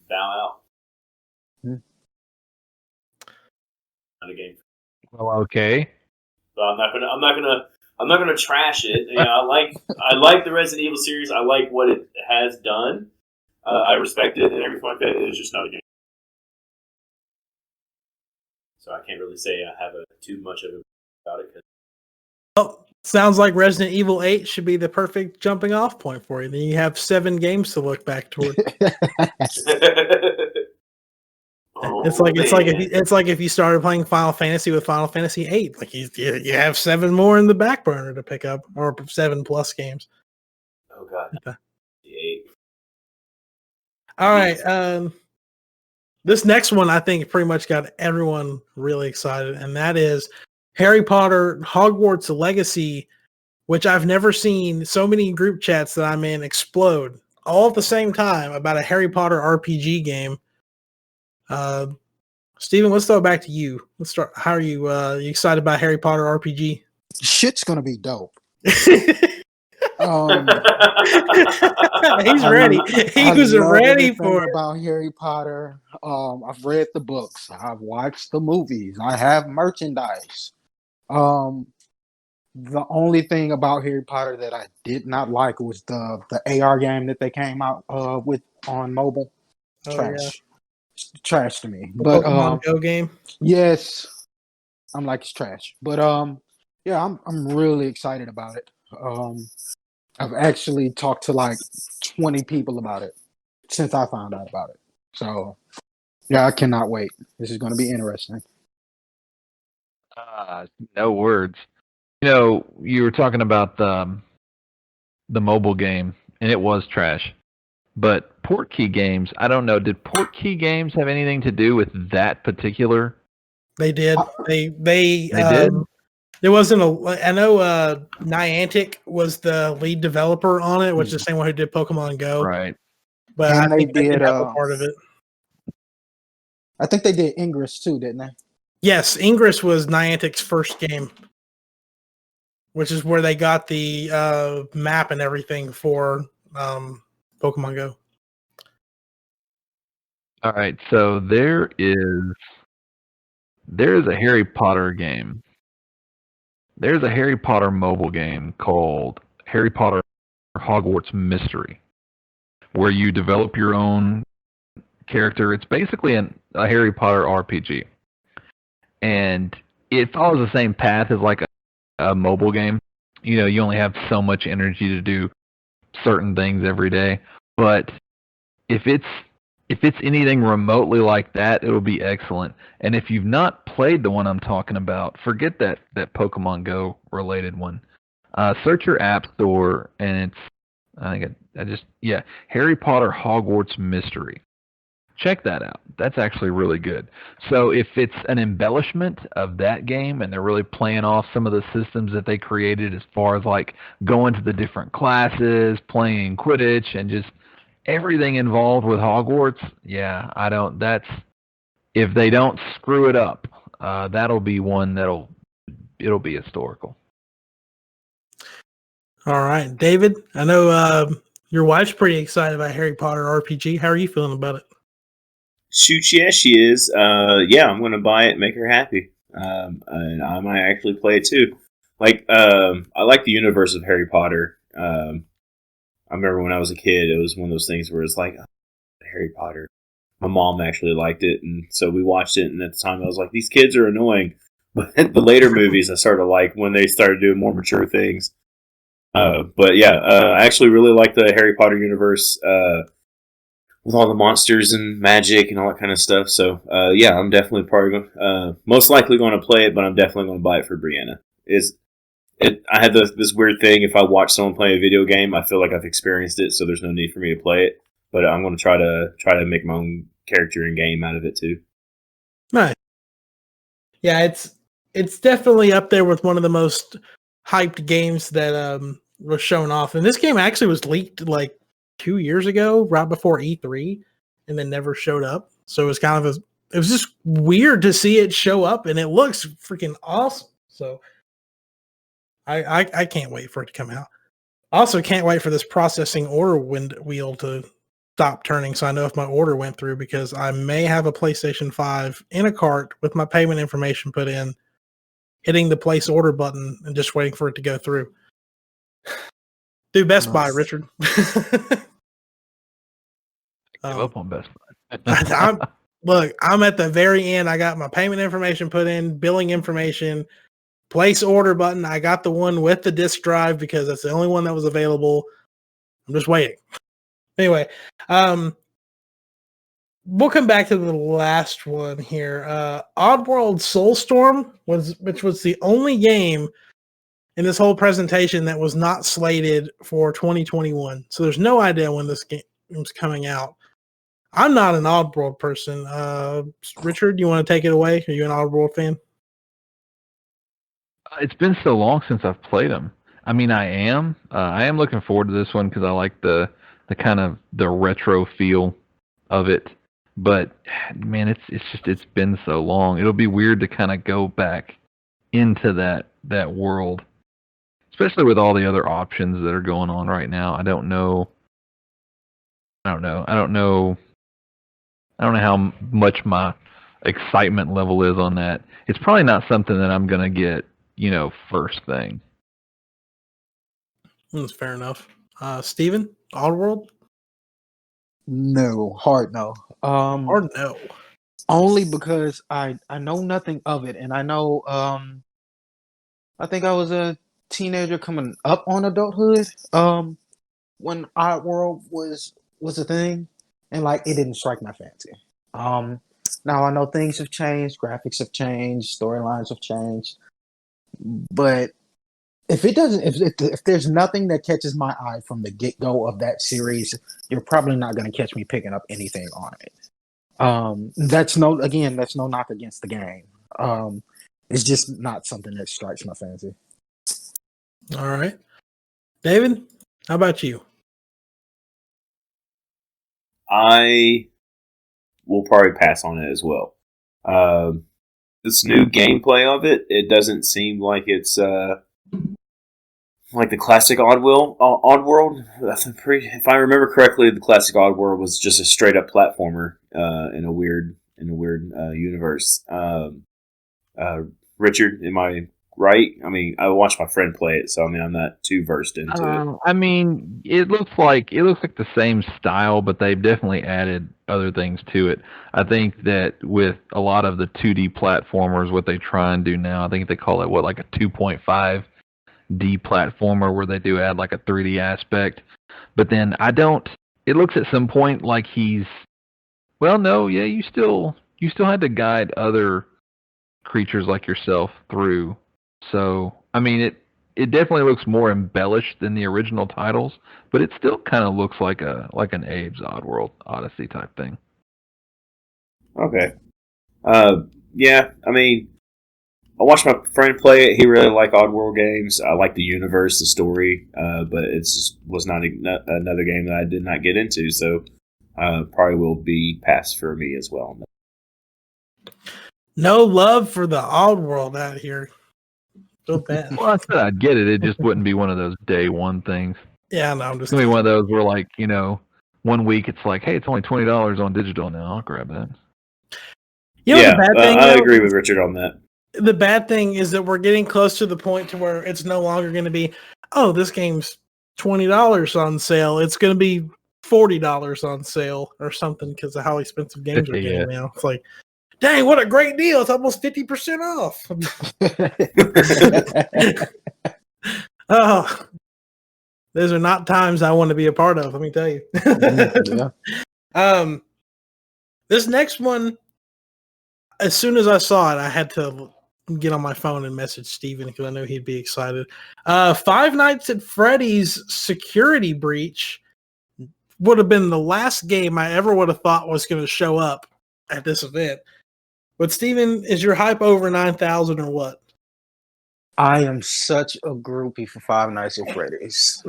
bow out. Not a game. Well, okay. So I'm not gonna trash it. You know, I like the Resident Evil series. I like what it has done. I respect it and everything like that. It's just not a game. So I can't really say I have too much of it about it. Oh, Sounds like Resident Evil 8 should be the perfect jumping off point for you. Then you have 7 games to look back toward. It's like if you started playing Final Fantasy with Final Fantasy 8, like you have 7 more in the back burner to pick up, or 7 plus games. Oh god. Okay. The 8. All right. This next one I think pretty much got everyone really excited, and that is Harry Potter Hogwarts Legacy, which I've never seen so many group chats that I'm in explode all at the same time about a Harry Potter RPG game. Steven, let's throw it back to you. Let's start. How are you? You excited about Harry Potter RPG? Shit's gonna be dope. He's ready. He was ready for it. About Harry Potter. I've read the books. I've watched the movies. I have merchandise. The only thing about Harry Potter that I did not like was the AR game that they came out with on mobile. Trash. Yeah. Trash to me. The But Pokemon Go game. yes, I'm like it's trash. But yeah, I'm really excited about it. I've actually talked to like 20 people about it since I found out about it. So yeah, I cannot wait. This is going to be interesting. No words. You know, you were talking about the mobile game, and it was trash. But Portkey Games, I don't know. Did Portkey Games have anything to do with that particular? They did. They did? There wasn't a. I know Niantic was the lead developer on it, which is the same one who did Pokemon Go. Right. But And I think they did have a part of it. I think they did Ingress too, didn't they? Yes, Ingress was Niantic's first game, which is where they got the map and everything for Pokemon Go. All right, so there is a Harry Potter game. There's a Harry Potter mobile game called Harry Potter Hogwarts Mystery, where you develop your own character. It's basically a Harry Potter RPG, and it follows the same path as like a mobile game. You know, you only have so much energy to do certain things every day, but if it's anything remotely like that, it'll be excellent. And if you've not played the one I'm talking about, forget that Pokemon Go related one. Search your app store, and it's Harry Potter Hogwarts Mystery. Check that out. That's actually really good. So if it's an embellishment of that game and they're really playing off some of the systems that they created as far as like going to the different classes, playing Quidditch, and just everything involved with Hogwarts, if they don't screw it up, that'll be one it'll be historical. All right, David, I know your wife's pretty excited about Harry Potter RPG. How are you feeling about it? Shoot, yes, she is. Yeah, I'm going to buy it and make her happy. And I might actually play it too. Like, I like the universe of Harry Potter. I remember when I was a kid, it was one of those things where it's like, Harry Potter. My mom actually liked it, and so we watched it, and at the time I was like, these kids are annoying. But the later movies I started like when they started doing more mature things. But yeah, I actually really like the Harry Potter universe with all the monsters and magic and all that kind of stuff. So yeah, I'm definitely probably most likely going to play it, but I'm definitely going to buy it for Brianna. I had this weird thing. If I watch someone play a video game, I feel like I've experienced it, so there's no need for me to play it. But I'm going to try to make my own character and game out of it too. Nice. Yeah, it's definitely up there with one of the most hyped games that was shown off. And this game actually was leaked like 2 years ago, right before E3, and then never showed up. So it was kind of it was just weird to see it show up, and it looks freaking awesome. So I can't wait for it to come out. Also can't wait for this processing order wheel to stop turning so I know if my order went through, because I may have a PlayStation 5 in a cart with my payment information put in, hitting the place order button and just waiting for it to go through. Do Best Buy, Richard. Give up on Best Buy. I'm at the very end. I got my payment information put in, billing information, place order button. I got the one with the disc drive because that's the only one that was available. I'm just waiting. Anyway, we'll come back to the last one here. Oddworld Soulstorm which was the only game in this whole presentation that was not slated for 2021. So there's no idea when this game is coming out. I'm not an Oddworld person. Richard, you want to take it away? Are you an Oddworld fan? It's been so long since I've played them. I mean, I am looking forward to this one because I like the kind of the retro feel of it. But man, it's been so long. It'll be weird to kind of go back into that world, especially with all the other options that are going on right now. I don't know how much my excitement level is on that. It's probably not something that I'm gonna get, first thing. That's fair enough. Steven, Oddworld? No, hard no. Or no? Only because I know nothing of it, and I know I think I was a teenager coming up on adulthood when Oddworld was a thing, and like it didn't strike my fancy. Now I know things have changed, graphics have changed, storylines have changed, but if it doesn't, if there's nothing that catches my eye from the get go of that series, you're probably not going to catch me picking up anything on it. That's no knock against the game. It's just not something that strikes my fancy. All right. David, how about you? I will probably pass on it as well. This new gameplay of it doesn't seem like it's like the classic Oddworld. If I remember correctly, the classic Oddworld was just a straight up platformer in a weird universe. Richard, am I right? I mean, I watched my friend play it, so I'm not too versed into it. I mean, it looks like the same style, but they've definitely added other things to it. I think that with a lot of the 2D platformers, what they try and do now, I think they call it like a 2.5D platformer, where they do add like a 3D aspect. But then it looks at some point like you still had to guide other creatures like yourself through. So, I mean, it definitely looks more embellished than the original titles, but it still kind of looks like an Abe's Oddworld Odyssey type thing. Okay. Yeah, I mean, I watched my friend play it. He really liked Oddworld games. I like the universe, the story, but it was not another game that I did not get into, so probably will be passed for me as well. No love for the Oddworld out here. So bad. Well, I said I'd get it. It just wouldn't be one of those day one things. Yeah, no, I'm just. It's gonna be one of those where, like, 1 week it's like, hey, it's only $20 on digital now. I'll grab that. The bad thing, I agree with Richard on that. The bad thing is that we're getting close to the point to where it's no longer going to be, oh, this game's $20 on sale. It's going to be $40 on sale or something because of how expensive games are getting now. It's like, dang, what a great deal. It's almost 50% off. Oh, those are not times I want to be a part of, let me tell you. Yeah. This next one, as soon as I saw it, I had to get on my phone and message Steven because I knew he'd be excited. Five Nights at Freddy's Security Breach would have been the last game I ever would have thought was going to show up at this event. But Steven, is your hype over 9,000 or what? I am such a groupie for Five Nights at Freddy's.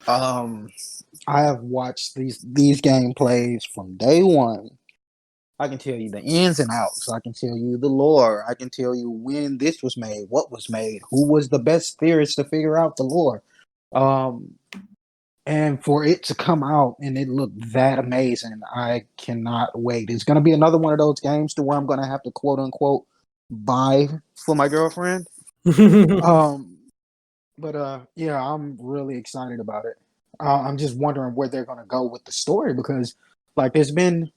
I have watched these gameplays from day one. I can tell you the ins and outs. I can tell you the lore. I can tell you when this was made, what was made, who was the best theorist to figure out the lore. And for it to come out and it looked that amazing, I cannot wait. It's going to be another one of those games to where I'm going to have to quote unquote buy for my girlfriend. Yeah, I'm really excited about it. I'm just wondering where they're going to go with the story because, like, there's been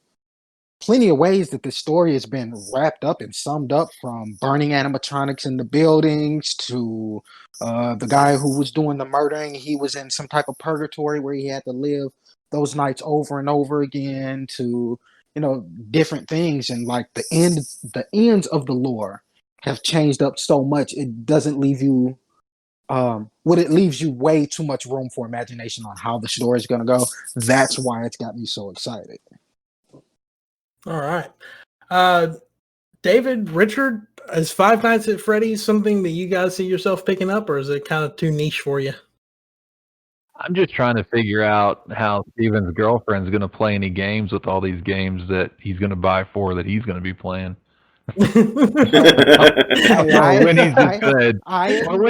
plenty of ways that this story has been wrapped up and summed up, from burning animatronics in the buildings to the guy who was doing the murdering. He was in some type of purgatory where he had to live those nights over and over again, to, you know, different things. And like the ends of the lore have changed up so much. It doesn't leave you it leaves you way too much room for imagination on how the story is going to go. That's why it's got me so excited. All right. David, Richard, is Five Nights at Freddy's something that you guys see yourself picking up, or is it kind of too niche for you? I'm just trying to figure out how Steven's girlfriend's going to play any games with all these games that he's going to buy for that he's going to be playing. When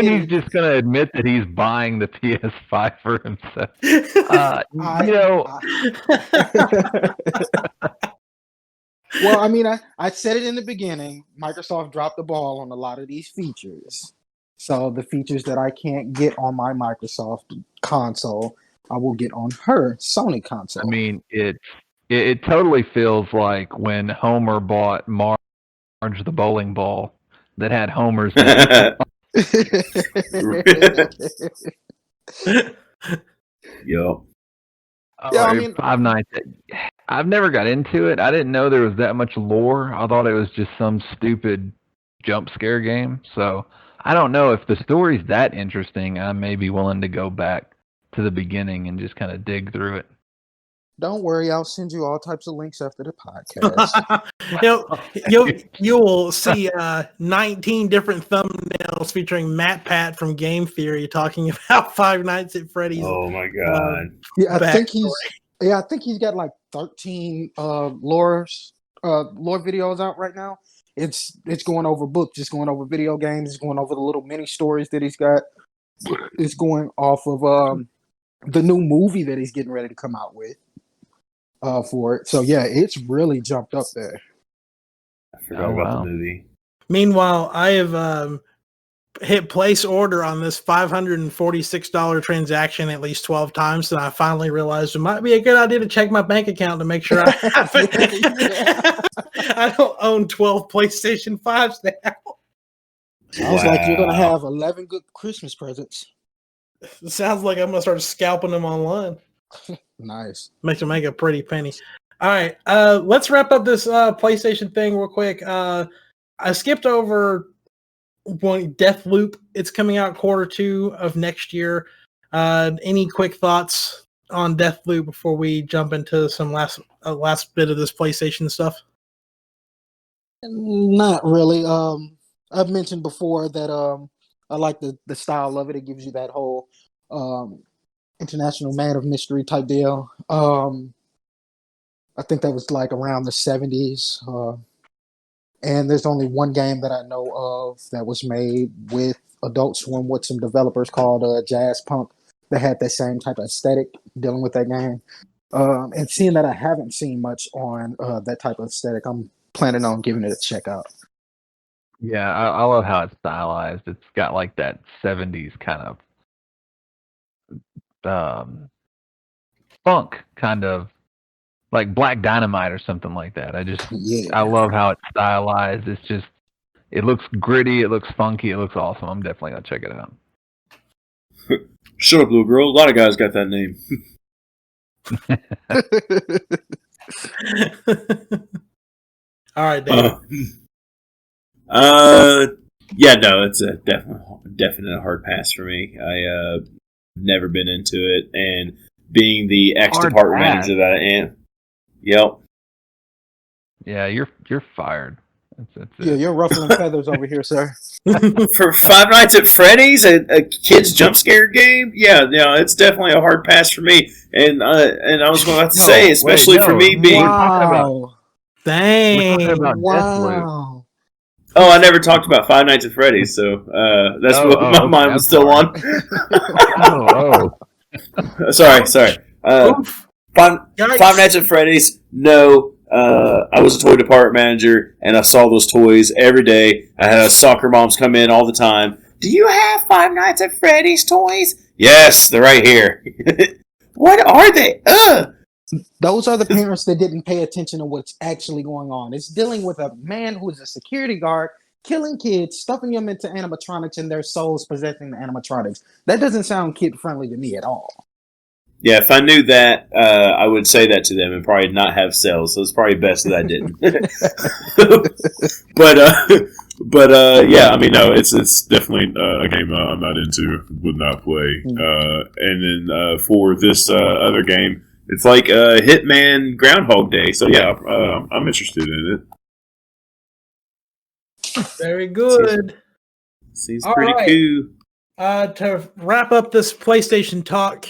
he's just going to admit that he's buying the PS5 for himself. Well, I mean, I said it in the beginning. Microsoft dropped the ball on a lot of these features. So the features that I can't get on my Microsoft console, I will get on her Sony console. I mean, it totally feels like when Homer bought Marge the bowling ball that had Homer's. Yep. Yeah, I mean, Five Nights. I've never got into it. I didn't know there was that much lore. I thought it was just some stupid jump scare game. So I don't know if the story's that interesting. I may be willing to go back to the beginning and just kind of dig through it. Don't worry, I'll send you all types of links after the podcast. You will see 19 different thumbnails featuring Matt Pat from Game Theory talking about Five Nights at Freddy's. Oh my god! I think he's got like 13 lore videos out right now. It's going over books, it's going over video games, it's going over the little mini stories that he's got. It's going off of the new movie that he's getting ready to come out with. For it. So yeah, it's really jumped up there. I forgot about the movie. Meanwhile, I have hit place order on this $546 transaction at least 12 times, and I finally realized it might be a good idea to check my bank account to make sure I have it. I don't own 12 PlayStation 5s now. Sounds like you're gonna have 11 good Christmas presents. It sounds like I'm gonna start scalping them online. Nice. Makes them make a pretty penny. All right, let's wrap up this PlayStation thing real quick. I skipped over one, Deathloop. It's coming out Q2 of next year. Any quick thoughts on Deathloop before we jump into some last bit of this PlayStation stuff? Not really. I've mentioned before that I like the style of it. It gives you that whole international man of mystery type deal. I think that was like around the 70s. And there's only one game that I know of that was made with Adult Swim with some developers called Jazz Punk that had that same type of aesthetic dealing with that game. And seeing that I haven't seen much on that type of aesthetic, I'm planning on giving it a check out. Yeah, I love how it's stylized. It's got like that 70s kind of funk, kind of like Black Dynamite or something like that. I love how it's stylized. It looks gritty, it looks funky, it looks awesome. I'm definitely gonna check it out. Shut up, little girl. A lot of guys got that name. All right, Dave. Yeah, no, it's a definite hard pass for me. I've never been into it, and being the ex-department manager that I am, yep. Yeah, you're fired. Yeah, you're ruffling feathers over here, sir. For Five Nights at Freddy's, a kid's jump scare game, yeah, it's definitely a hard pass for me. And I was about to say, especially for me being. Wow. Dang. We're talking about Wow. Oh, I never talked about Five Nights at Freddy's, so that's what my mind was still on. Sorry. Five Nights at Freddy's, no. I was a toy department manager, and I saw those toys every day. I had soccer moms come in all the time. Do you have Five Nights at Freddy's toys? Yes, they're right here. What are they? Those are the parents that didn't pay attention to what's actually going on. It's dealing with a man who is a security guard, killing kids, stuffing them into animatronics, and their souls possessing the animatronics. That doesn't sound kid friendly to me at all. Yeah, if I knew that, I would say that to them and probably not have sales. So it's probably best that I didn't. but yeah, I mean, no, it's definitely a game I'm not into, would not play. And then for this other game, it's like Hitman Groundhog Day. So yeah, I'm interested in it. Very good. Seems All pretty right. cool. To wrap up this PlayStation talk,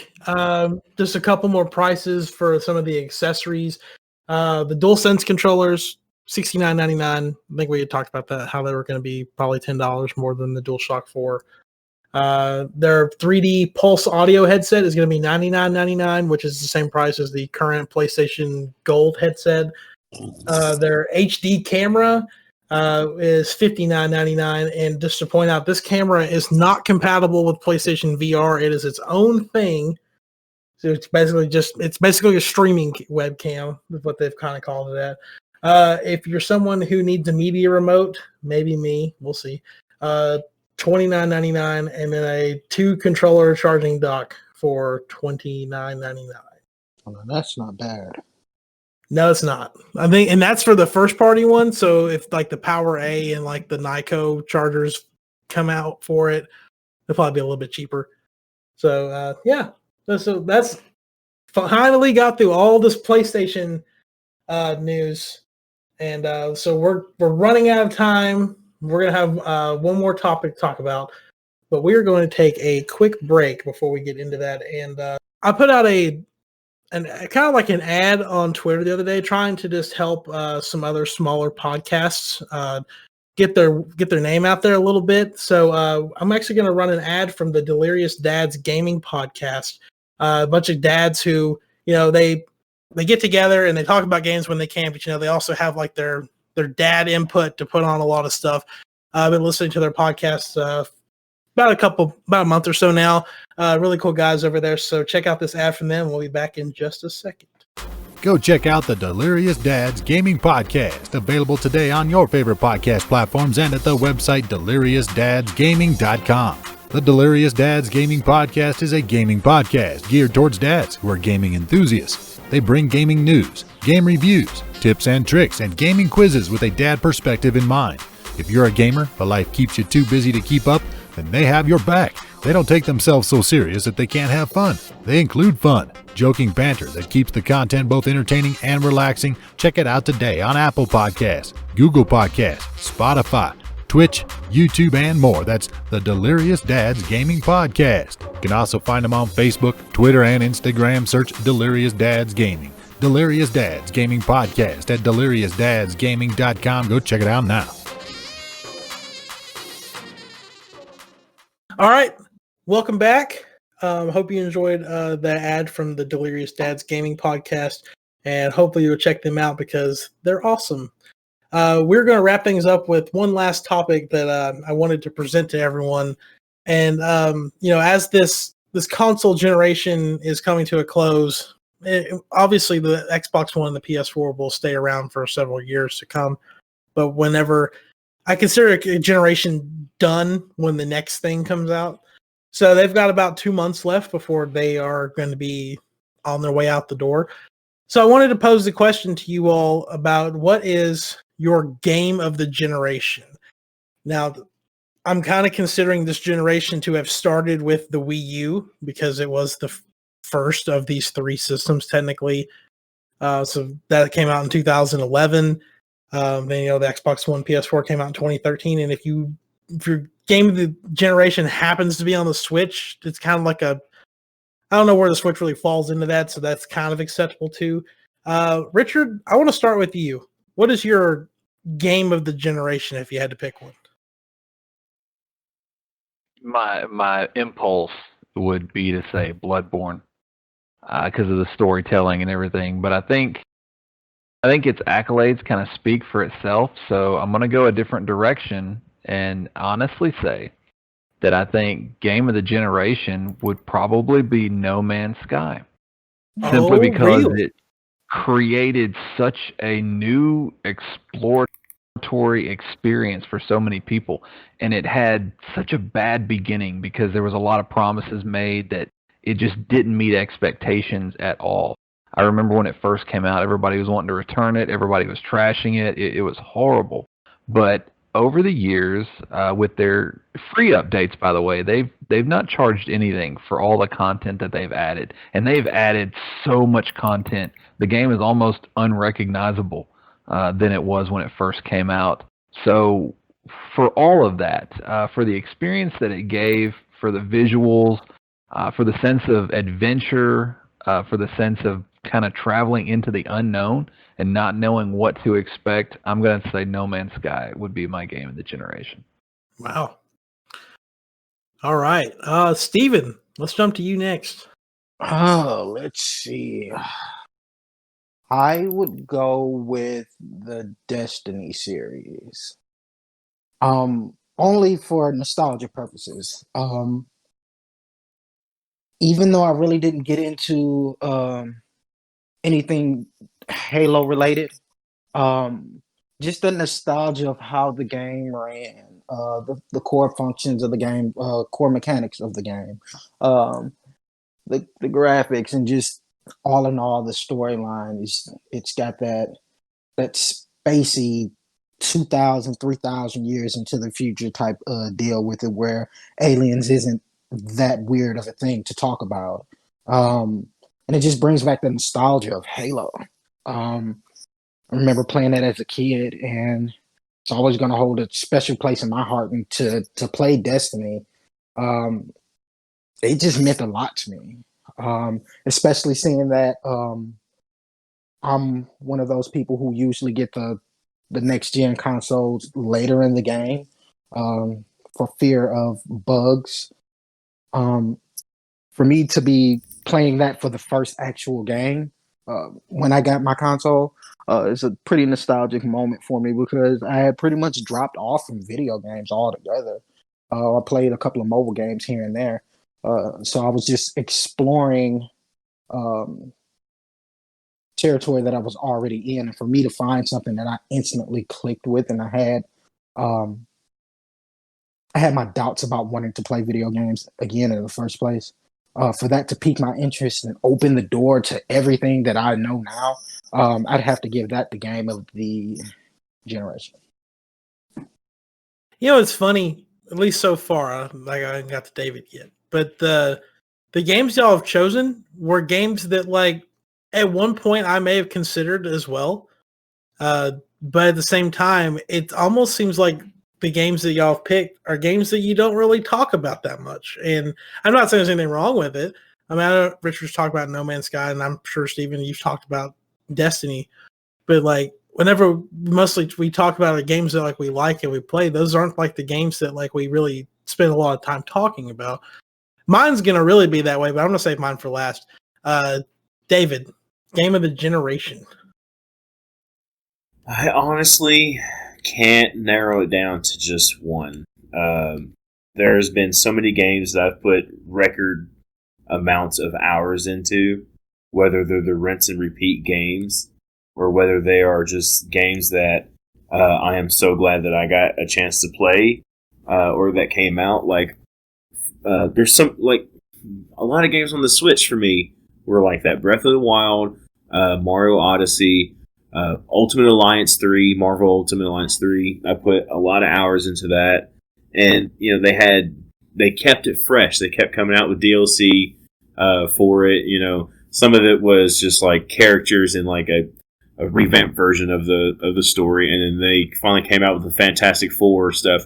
just a couple more prices for some of the accessories. The DualSense controllers, $69.99. I think we had talked about that, how they were going to be probably $10 more than the DualShock 4. Their 3D Pulse audio headset is going to be $99.99, which is the same price as the current PlayStation Gold headset. Their HD camera is $59.99, and just to point out, this camera is not compatible with PlayStation VR. It is its own thing. So it's basically a streaming webcam, is what they've kind of called it at. If you're someone who needs a media remote, maybe me, we'll see. $29.99, and then a 2-controller charging dock for $29.99. Well, that's not bad. No, it's not. I think, and that's for the first party one. So if like the Power A and like the Nyko chargers come out for it, they'll probably be a little bit cheaper. So yeah, so that's finally got through all this PlayStation news, and so we're running out of time. We're gonna have one more topic to talk about, but we are going to take a quick break before we get into that. And I put out and kind of like an ad on Twitter the other day, trying to just help some other smaller podcasts get their name out there a little bit. So I'm actually going to run an ad from the Delirious Dads Gaming Podcast. A bunch of dads who, they get together and they talk about games when they can, but they also have like their dad input to put on a lot of stuff. I've been listening to their podcast about a month or so now. Really cool guys over there. So check out this ad from them. We'll be back in just a second. Go check out the Delirious Dads Gaming Podcast, available today on your favorite podcast platforms and at the website deliriousdadsgaming.com. The Delirious Dads Gaming Podcast is a gaming podcast geared towards dads who are gaming enthusiasts. They bring gaming news, game reviews, tips and tricks, and gaming quizzes with a dad perspective in mind. If you're a gamer, but life keeps you too busy to keep up, then they have your back. They don't take themselves so serious that they can't have fun. They include fun, joking banter that keeps the content both entertaining and relaxing. Check it out today on Apple Podcasts, Google Podcasts, Spotify, Twitch, YouTube, and more. That's the Delirious Dads Gaming Podcast. You can also find them on Facebook, Twitter, and Instagram. Search Delirious Dads Gaming. Delirious Dads Gaming Podcast at deliriousdadsgaming.com. Go check it out now. All right, welcome back. Hope you enjoyed the ad from the Delirious Dads Gaming Podcast, and hopefully you'll check them out because they're awesome. We're going to wrap things up with one last topic that I wanted to present to everyone. And, as this console generation is coming to a close, obviously the Xbox One and the PS4 will stay around for several years to come. But whenever I consider a generation done when the next thing comes out. So they've got about 2 months left before they are going to be on their way out the door. So I wanted to pose the question to you all about what is your game of the generation. Now, I'm kind of considering this generation to have started with the Wii U because it was the first of these three systems technically. So that came out in 2011. Then the Xbox One, PS4 came out in 2013, and if your game of the generation happens to be on the Switch, it's kind of like I don't know where the Switch really falls into that, so that's kind of acceptable too. Richard, I want to start with you. What is your game of the generation if you had to pick one? My impulse would be to say Bloodborne because of the storytelling and everything, but I think its accolades kind of speak for itself, so I'm going to go a different direction and honestly say that I think Game of the Generation would probably be No Man's Sky. Simply because really? created such a new exploratory experience for so many people, and it had such a bad beginning because there was a lot of promises made that it just didn't meet expectations at all. I remember when it first came out, everybody was wanting to return it, everybody was trashing it. It was horrible. But over the years, with their free updates, by the way, they've not charged anything for all the content that they've added, and they've added so much content. The game is almost unrecognizable than it was when it first came out. So for all of that, for the experience that it gave, for the visuals, for the sense of adventure, for the sense of kind of traveling into the unknown and not knowing what to expect, I'm going to say No Man's Sky would be my game of the generation. Wow. All right. Steven, let's jump to you next. Oh, let's see. I would go with the Destiny series. Only for nostalgia purposes. Even though I really didn't get into anything Halo related, just the nostalgia of how the game ran, the core functions of the game, core mechanics of the game, the graphics, and just all in all, the storyline it's got that spacey 2,000, 3,000 years into the future type deal with it, where aliens isn't that weird of a thing to talk about. And it just brings back the nostalgia of Halo. I remember playing that as a kid, and it's always going to hold a special place in my heart. And to play Destiny, it just meant a lot to me, especially seeing that I'm one of those people who usually get the next gen consoles later in the game for fear of bugs. For me to be playing that for the first actual game when I got my console, it's a pretty nostalgic moment for me because I had pretty much dropped off from video games altogether. I played a couple of mobile games here and there. So I was just exploring territory that I was already in. And for me to find something that I instantly clicked with, and I had my doubts about wanting to play video games again in the first place. For that to pique my interest and open the door to everything that I know now, I'd have to give that the game of the generation. You know, it's funny, at least so far, like I haven't got to David yet, but the games y'all have chosen were games that, like, at one point I may have considered as well. But at the same time, it almost seems like the games that y'all have picked are games that you don't really talk about that much. And I'm not saying there's anything wrong with it. I mean, I know Richard's talked about No Man's Sky, and I'm sure, Steven, you've talked about Destiny. But, like, whenever mostly we talk about the games that, like, we like and we play, those aren't, like, the games that, like, we really spend a lot of time talking about. Mine's going to really be that way, but I'm going to save mine for last. David, game of the generation. I honestly can't narrow it down to just one. There's been so many games that I've put record amounts of hours into, whether they're the rinse and repeat games or whether they are just games that I am so glad that I got a chance to play or that came out. Like, there's some, like, a lot of games on the Switch for me were like that. Breath of the Wild, Mario Odyssey, Ultimate Alliance 3, Marvel Ultimate Alliance 3. I put a lot of hours into that. And, you know, they kept it fresh. They kept coming out with DLC for it. You know, some of it was just like characters in like a revamped version of the story. And then they finally came out with the Fantastic Four stuff.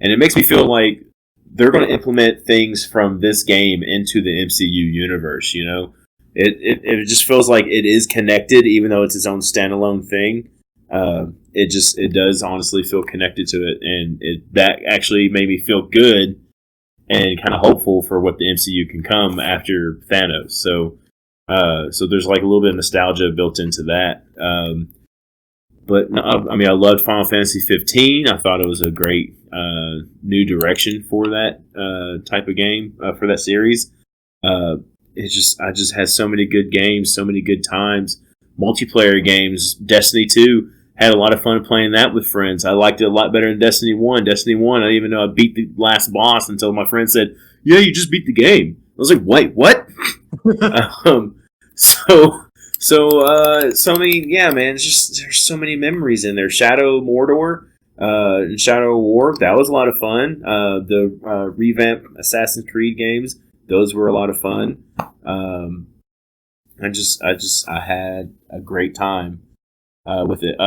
And it makes me feel like they're going to implement things from this game into the MCU universe, you know? It just feels like it is connected, even though it's its own standalone thing. It does honestly feel connected to it, and that actually made me feel good and kind of hopeful for what the MCU can come after Thanos. So there's like a little bit of nostalgia built into that. But no, I mean, I loved Final Fantasy 15. I thought it was a great new direction for that type of game for that series. I just had so many good games, so many good times multiplayer games. Destiny 2, had a lot of fun playing that with friends. I liked it a lot better than Destiny 1. Destiny 1, I didn't even know I beat the last boss until my friend said, yeah, you just beat the game. I was like, wait, what? So I mean, yeah, man, it's just, there's so many memories in there. Shadow Mordor, Shadow War, that was a lot of fun. The revamped Assassin's Creed games, those were a lot of fun. I had a great time with it.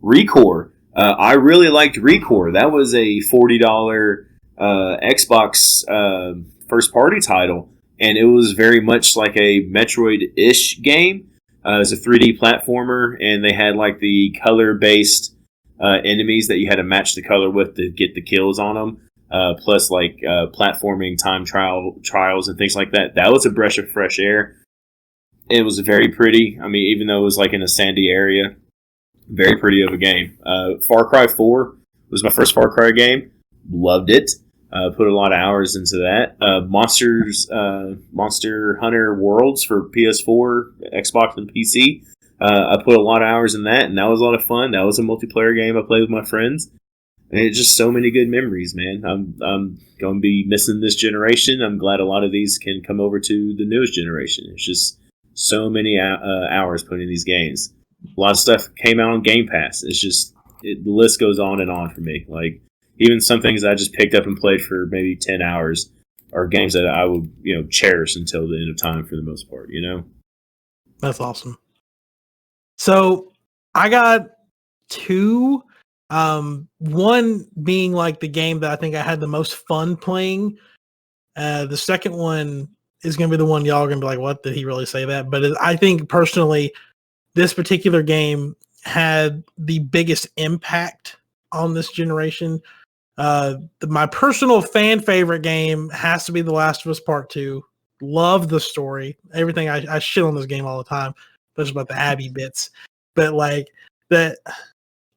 Recore, I really liked Recore. That was a $40 Xbox first party title, and it was very much like a Metroid-ish game. It was a 3D platformer, and they had like the color-based enemies that you had to match the color with to get the kills on them. Plus like platforming time trials and things like that. That was a breath of fresh air. It was very pretty. I mean, even though it was like in a sandy area, very pretty of a game. Far Cry 4 was my first Far Cry game. Loved it. Put a lot of hours into that. Monster Hunter Worlds for PS4, Xbox, and PC. I put a lot of hours in that, and that was a lot of fun. That was a multiplayer game I played with my friends. And it's just so many good memories, man. I'm going to be missing this generation. I'm glad a lot of these can come over to the newest generation. It's just so many hours put in these games. A lot of stuff came out on Game Pass. It's just, the list goes on and on for me. Like, even some things I just picked up and played for maybe 10 hours are games that I would, cherish until the end of time for the most part, That's awesome. So I got two. One being like the game that I think I had the most fun playing. The second one is going to be the one y'all are going to be like, what, did he really say that? But I think personally, this particular game had the biggest impact on this generation. My personal fan favorite game has to be The Last of Us Part 2. Love the story. Everything. I shit on this game all the time, especially about the Abby bits. But like that,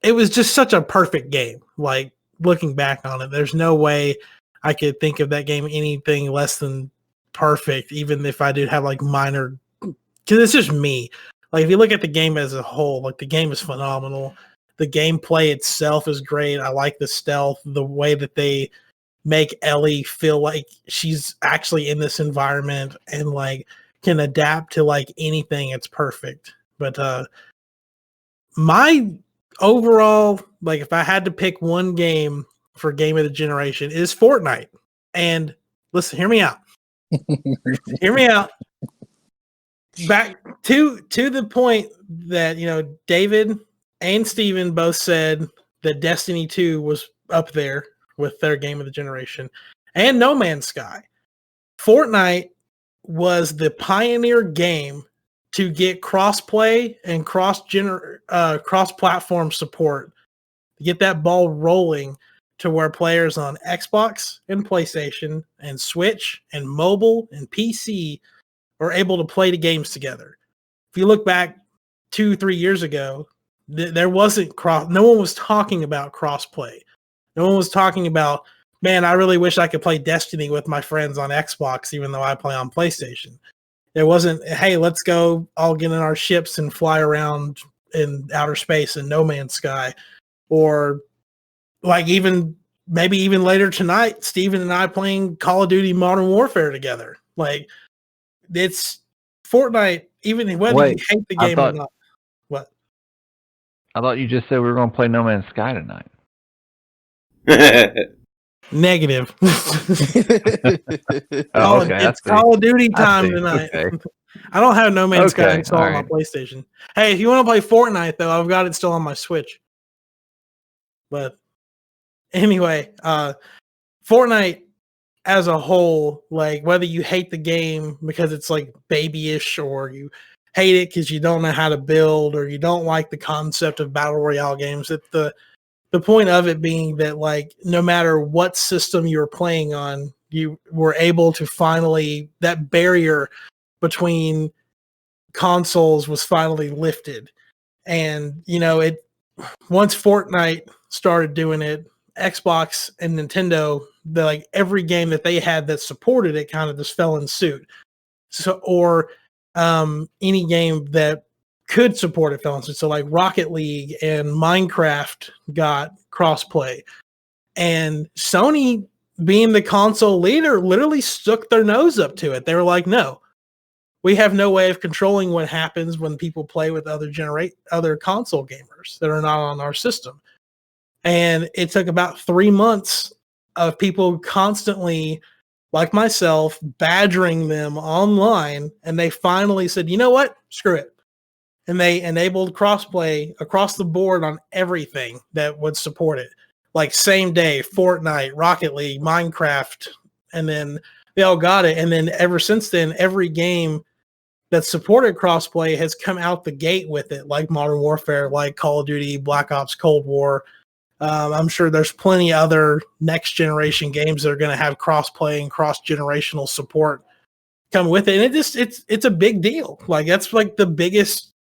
it was just such a perfect game. Like, looking back on it, there's no way I could think of that game anything less than perfect, even if I did have like minor, because it's just me. Like, if you look at the game as a whole, like, the game is phenomenal. The gameplay itself is great. I like the stealth, the way that they make Ellie feel like she's actually in this environment and like can adapt to like anything. It's perfect. But my overall, like, if I had to pick one game for game of the generation, is Fortnite. And listen, hear me out. Hear me out. Back to the point that, David and Steven both said that Destiny 2 was up there with their game of the generation, and No Man's Sky. Fortnite was the pioneer game to get cross-play and cross-platform support, to get that ball rolling to where players on Xbox and PlayStation and Switch and mobile and PC are able to play the games together. If you look back 2-3 years ago, there wasn't no one was talking about cross-play. No one was talking about, man, I really wish I could play Destiny with my friends on Xbox, even though I play on PlayStation. It wasn't, hey, let's go all get in our ships and fly around in outer space in No Man's Sky. Or like maybe even later tonight, Steven and I playing Call of Duty Modern Warfare together. Like, it's Fortnite, even whether you hate the game or not. What? I thought you just said we were going to play No Man's Sky tonight. Negative. Oh, okay. It's Call of Duty time tonight. Okay. I don't have No Man's Sky installed on my PlayStation. Hey, if you want to play Fortnite, though, I've got it still on my Switch. But anyway, Fortnite as a whole, like, whether you hate the game because it's like babyish, or you hate it because you don't know how to build, or you don't like the concept of battle royale games, the point of it being that, like, no matter what system you're playing on, you were able to finally, that barrier between consoles was finally lifted. And, once Fortnite started doing it, Xbox and Nintendo, like, every game that they had that supported it kind of just fell in suit. So, or any game that could support it fell on Switch. So like Rocket League and Minecraft got crossplay, and Sony, being the console leader, literally stuck their nose up to it. They were like, no, we have no way of controlling what happens when people play with other console gamers that are not on our system. And it took about 3 months of people constantly, like myself, badgering them online, and they finally said, you know what, screw it. And they enabled crossplay across the board on everything that would support it. Like same day, Fortnite, Rocket League, Minecraft, and then they all got it. And then ever since then, every game that supported crossplay has come out the gate with it, like Modern Warfare, like Call of Duty, Black Ops, Cold War. I'm sure there's plenty other next generation games that are going to have crossplay and cross generational support come with it. And it's a big deal. Like that's like the biggest,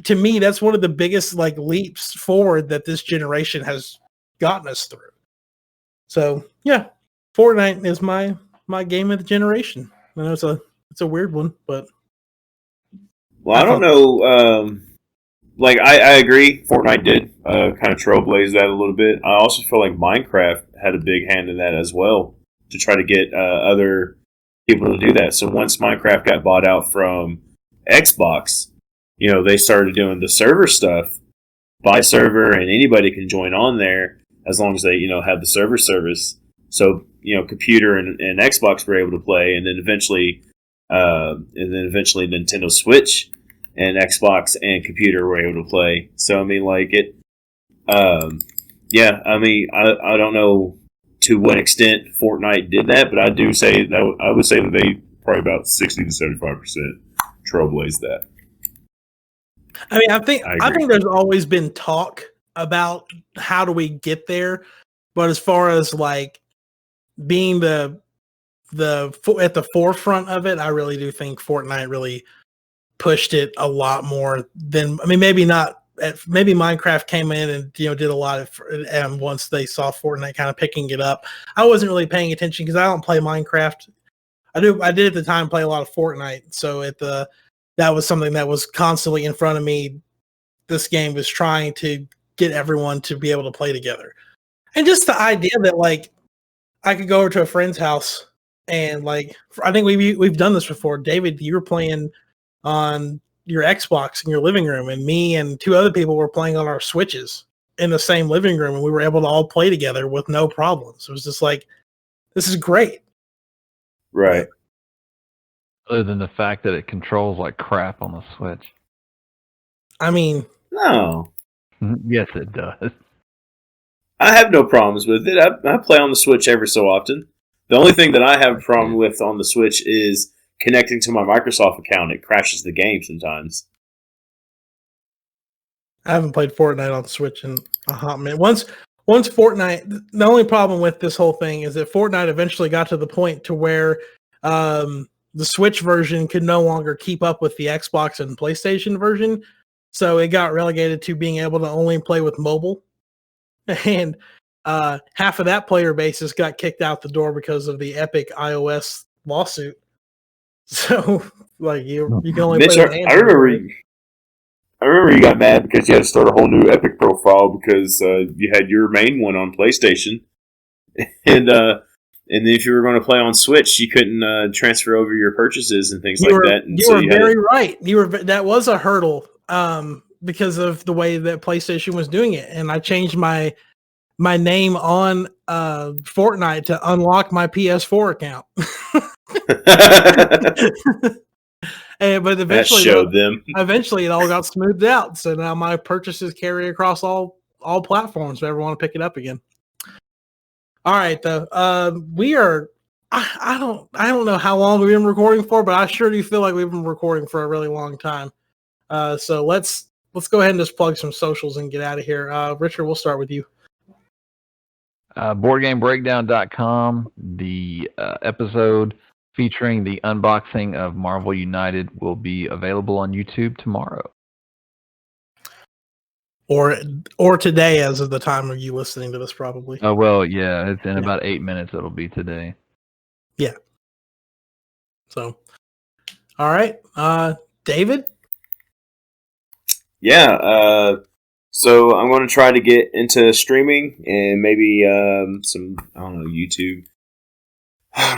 to me, that's one of the biggest like leaps forward that this generation has gotten us through. So yeah, Fortnite is my game of the generation. I know it's a weird one, but well, I don't know. Like I agree, Fortnite did kind of trailblaze that a little bit. I also feel like Minecraft had a big hand in that as well to try to get other people to do that. So once Minecraft got bought out from Xbox, they started doing the server stuff by server, and anybody can join on there as long as they have the server service. So computer and Xbox were able to play, and then eventually Nintendo Switch and Xbox and computer were able to play. So I mean, like it, yeah. I mean, I don't know to what extent Fortnite did that, but I do say that I would say that they probably about 60 to 75% trailblazed that. I mean, I think there's always been talk about how do we get there, but as far as like being at the forefront of it, I really do think Fortnite really pushed it a lot more than, I mean, maybe Minecraft came in and did a lot of, and once they saw Fortnite kind of picking it up, I wasn't really paying attention because I don't play Minecraft. I did at the time play a lot of Fortnite, so that was something that was constantly in front of me. This game was trying to get everyone to be able to play together, and just the idea that like I could go over to a friend's house and like I think we've done this before. David, you were playing on your Xbox in your living room, and me and 2 other people were playing on our Switches in the same living room, and we were able to all play together with no problems. It was just like, this is great. Right. Other than the fact that it controls like crap on the Switch. I mean, no. Yes, it does. I have no problems with it. I play on the Switch every so often. The only thing that I have a problem with on the Switch is connecting to my Microsoft account. It crashes the game sometimes. I haven't played Fortnite on Switch in a hot minute. Once Fortnite, the only problem with this whole thing is that Fortnite eventually got to the point to where the Switch version could no longer keep up with the Xbox and PlayStation version. So it got relegated to being able to only play with mobile. And half of that player base just got kicked out the door because of the Epic iOS lawsuit. So, like, you can only Mitch, play with Android. I remember you got mad because you had to start a whole new Epic profile because you had your main one on PlayStation. And if you were going to play on Switch, you couldn't transfer over your purchases and things like that. And you were very right. That was a hurdle because of the way that PlayStation was doing it. And I changed my name on Fortnite to unlock my PS4 account. But eventually it all got smoothed out. So now my purchases carry across all platforms if I ever want to pick it up again. All right, though. We are. I don't know how long we've been recording for, but I sure do feel like we've been recording for a really long time. So let's go ahead and just plug some socials and get out of here. Richard, we'll start with you. BoardGameBreakdown.com. The episode featuring the unboxing of Marvel United will be available on YouTube tomorrow. Or today, as of the time of you listening to this, probably. Oh, well, yeah. It's in about 8 minutes. It'll be today. Yeah. So, all right. David? yeah. So I'm going to try to get into streaming and maybe some, I don't know, YouTube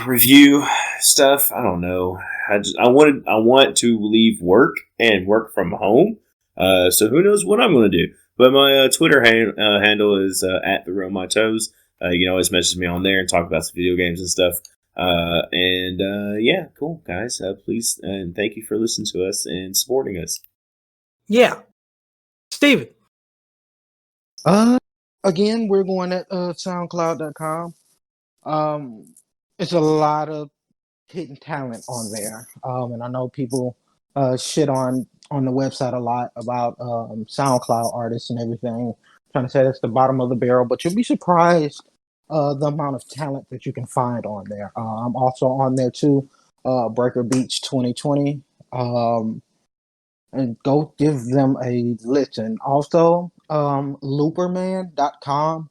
review stuff. I don't know. I want to leave work and work from home. So who knows what I'm going to do? But my Twitter handle is at the Real My Toes. You can always message me on there and talk about some video games and stuff. Yeah, cool guys. Please and thank you for listening to us and supporting us. Yeah, Steven. Again, we're going at SoundCloud.com. It's a lot of hidden talent on there, and I know people shit on the website a lot about SoundCloud artists and everything, trying to say that's the bottom of the barrel. But you'll be surprised the amount of talent that you can find on there. I'm also on there too, Breaker Beach 2020. And go give them a listen. Also, looperman.com.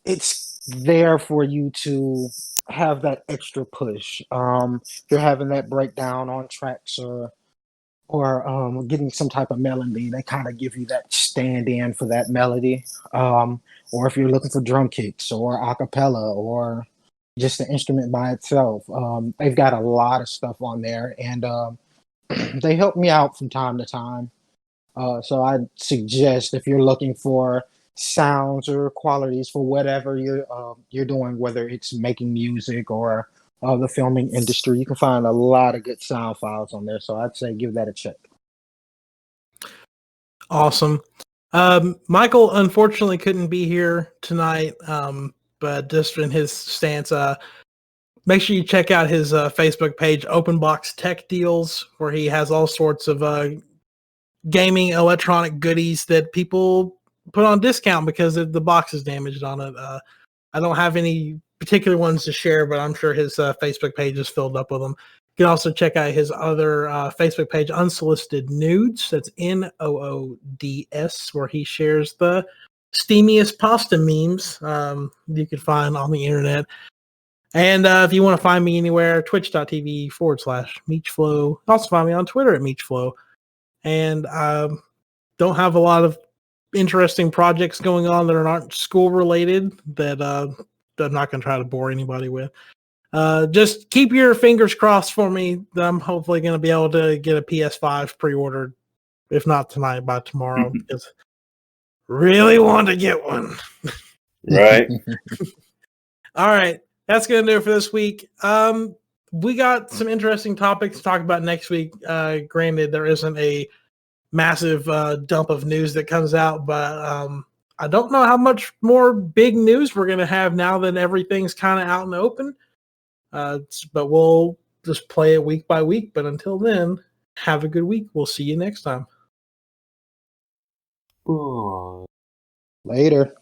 It's there for you to have that extra push. If you're having that breakdown on tracks or getting some type of melody, they kind of give you that stand in for that melody. Or if you're looking for drum kicks or a cappella or just the instrument by itself, they've got a lot of stuff on there, and they help me out from time to time. So I suggest if you're looking for sounds or qualities for whatever you're doing, whether it's making music or the filming industry, you can find a lot of good sound files on there. So I'd say give that a check. Awesome. Michael unfortunately couldn't be here tonight, but just in his stance, make sure you check out his Facebook page, Open Box Tech Deals, where he has all sorts of gaming electronic goodies that people put on discount because the box is damaged on it. I don't have any particular ones to share, but I'm sure his Facebook page is filled up with them. You can also check out his other Facebook page, Unsolicited Nudes. That's NOODS, where he shares the steamiest pasta memes you can find on the internet. And if you want to find me anywhere, twitch.tv/Meechflow. Also find me on Twitter at Meechflow. And don't have a lot of interesting projects going on that aren't school related that I'm not going to try to bore anybody with. Just keep your fingers crossed for me that I'm hopefully going to be able to get a PS5 pre-ordered, if not tonight, by tomorrow, because really want to get one. Right. All right. That's going to do it for this week. We got some interesting topics to talk about next week. Granted, there isn't a massive dump of news that comes out, but I don't know how much more big news we're going to have now that everything's kind of out in the open. But we'll just play it week by week. But until then, have a good week. We'll see you next time. Later.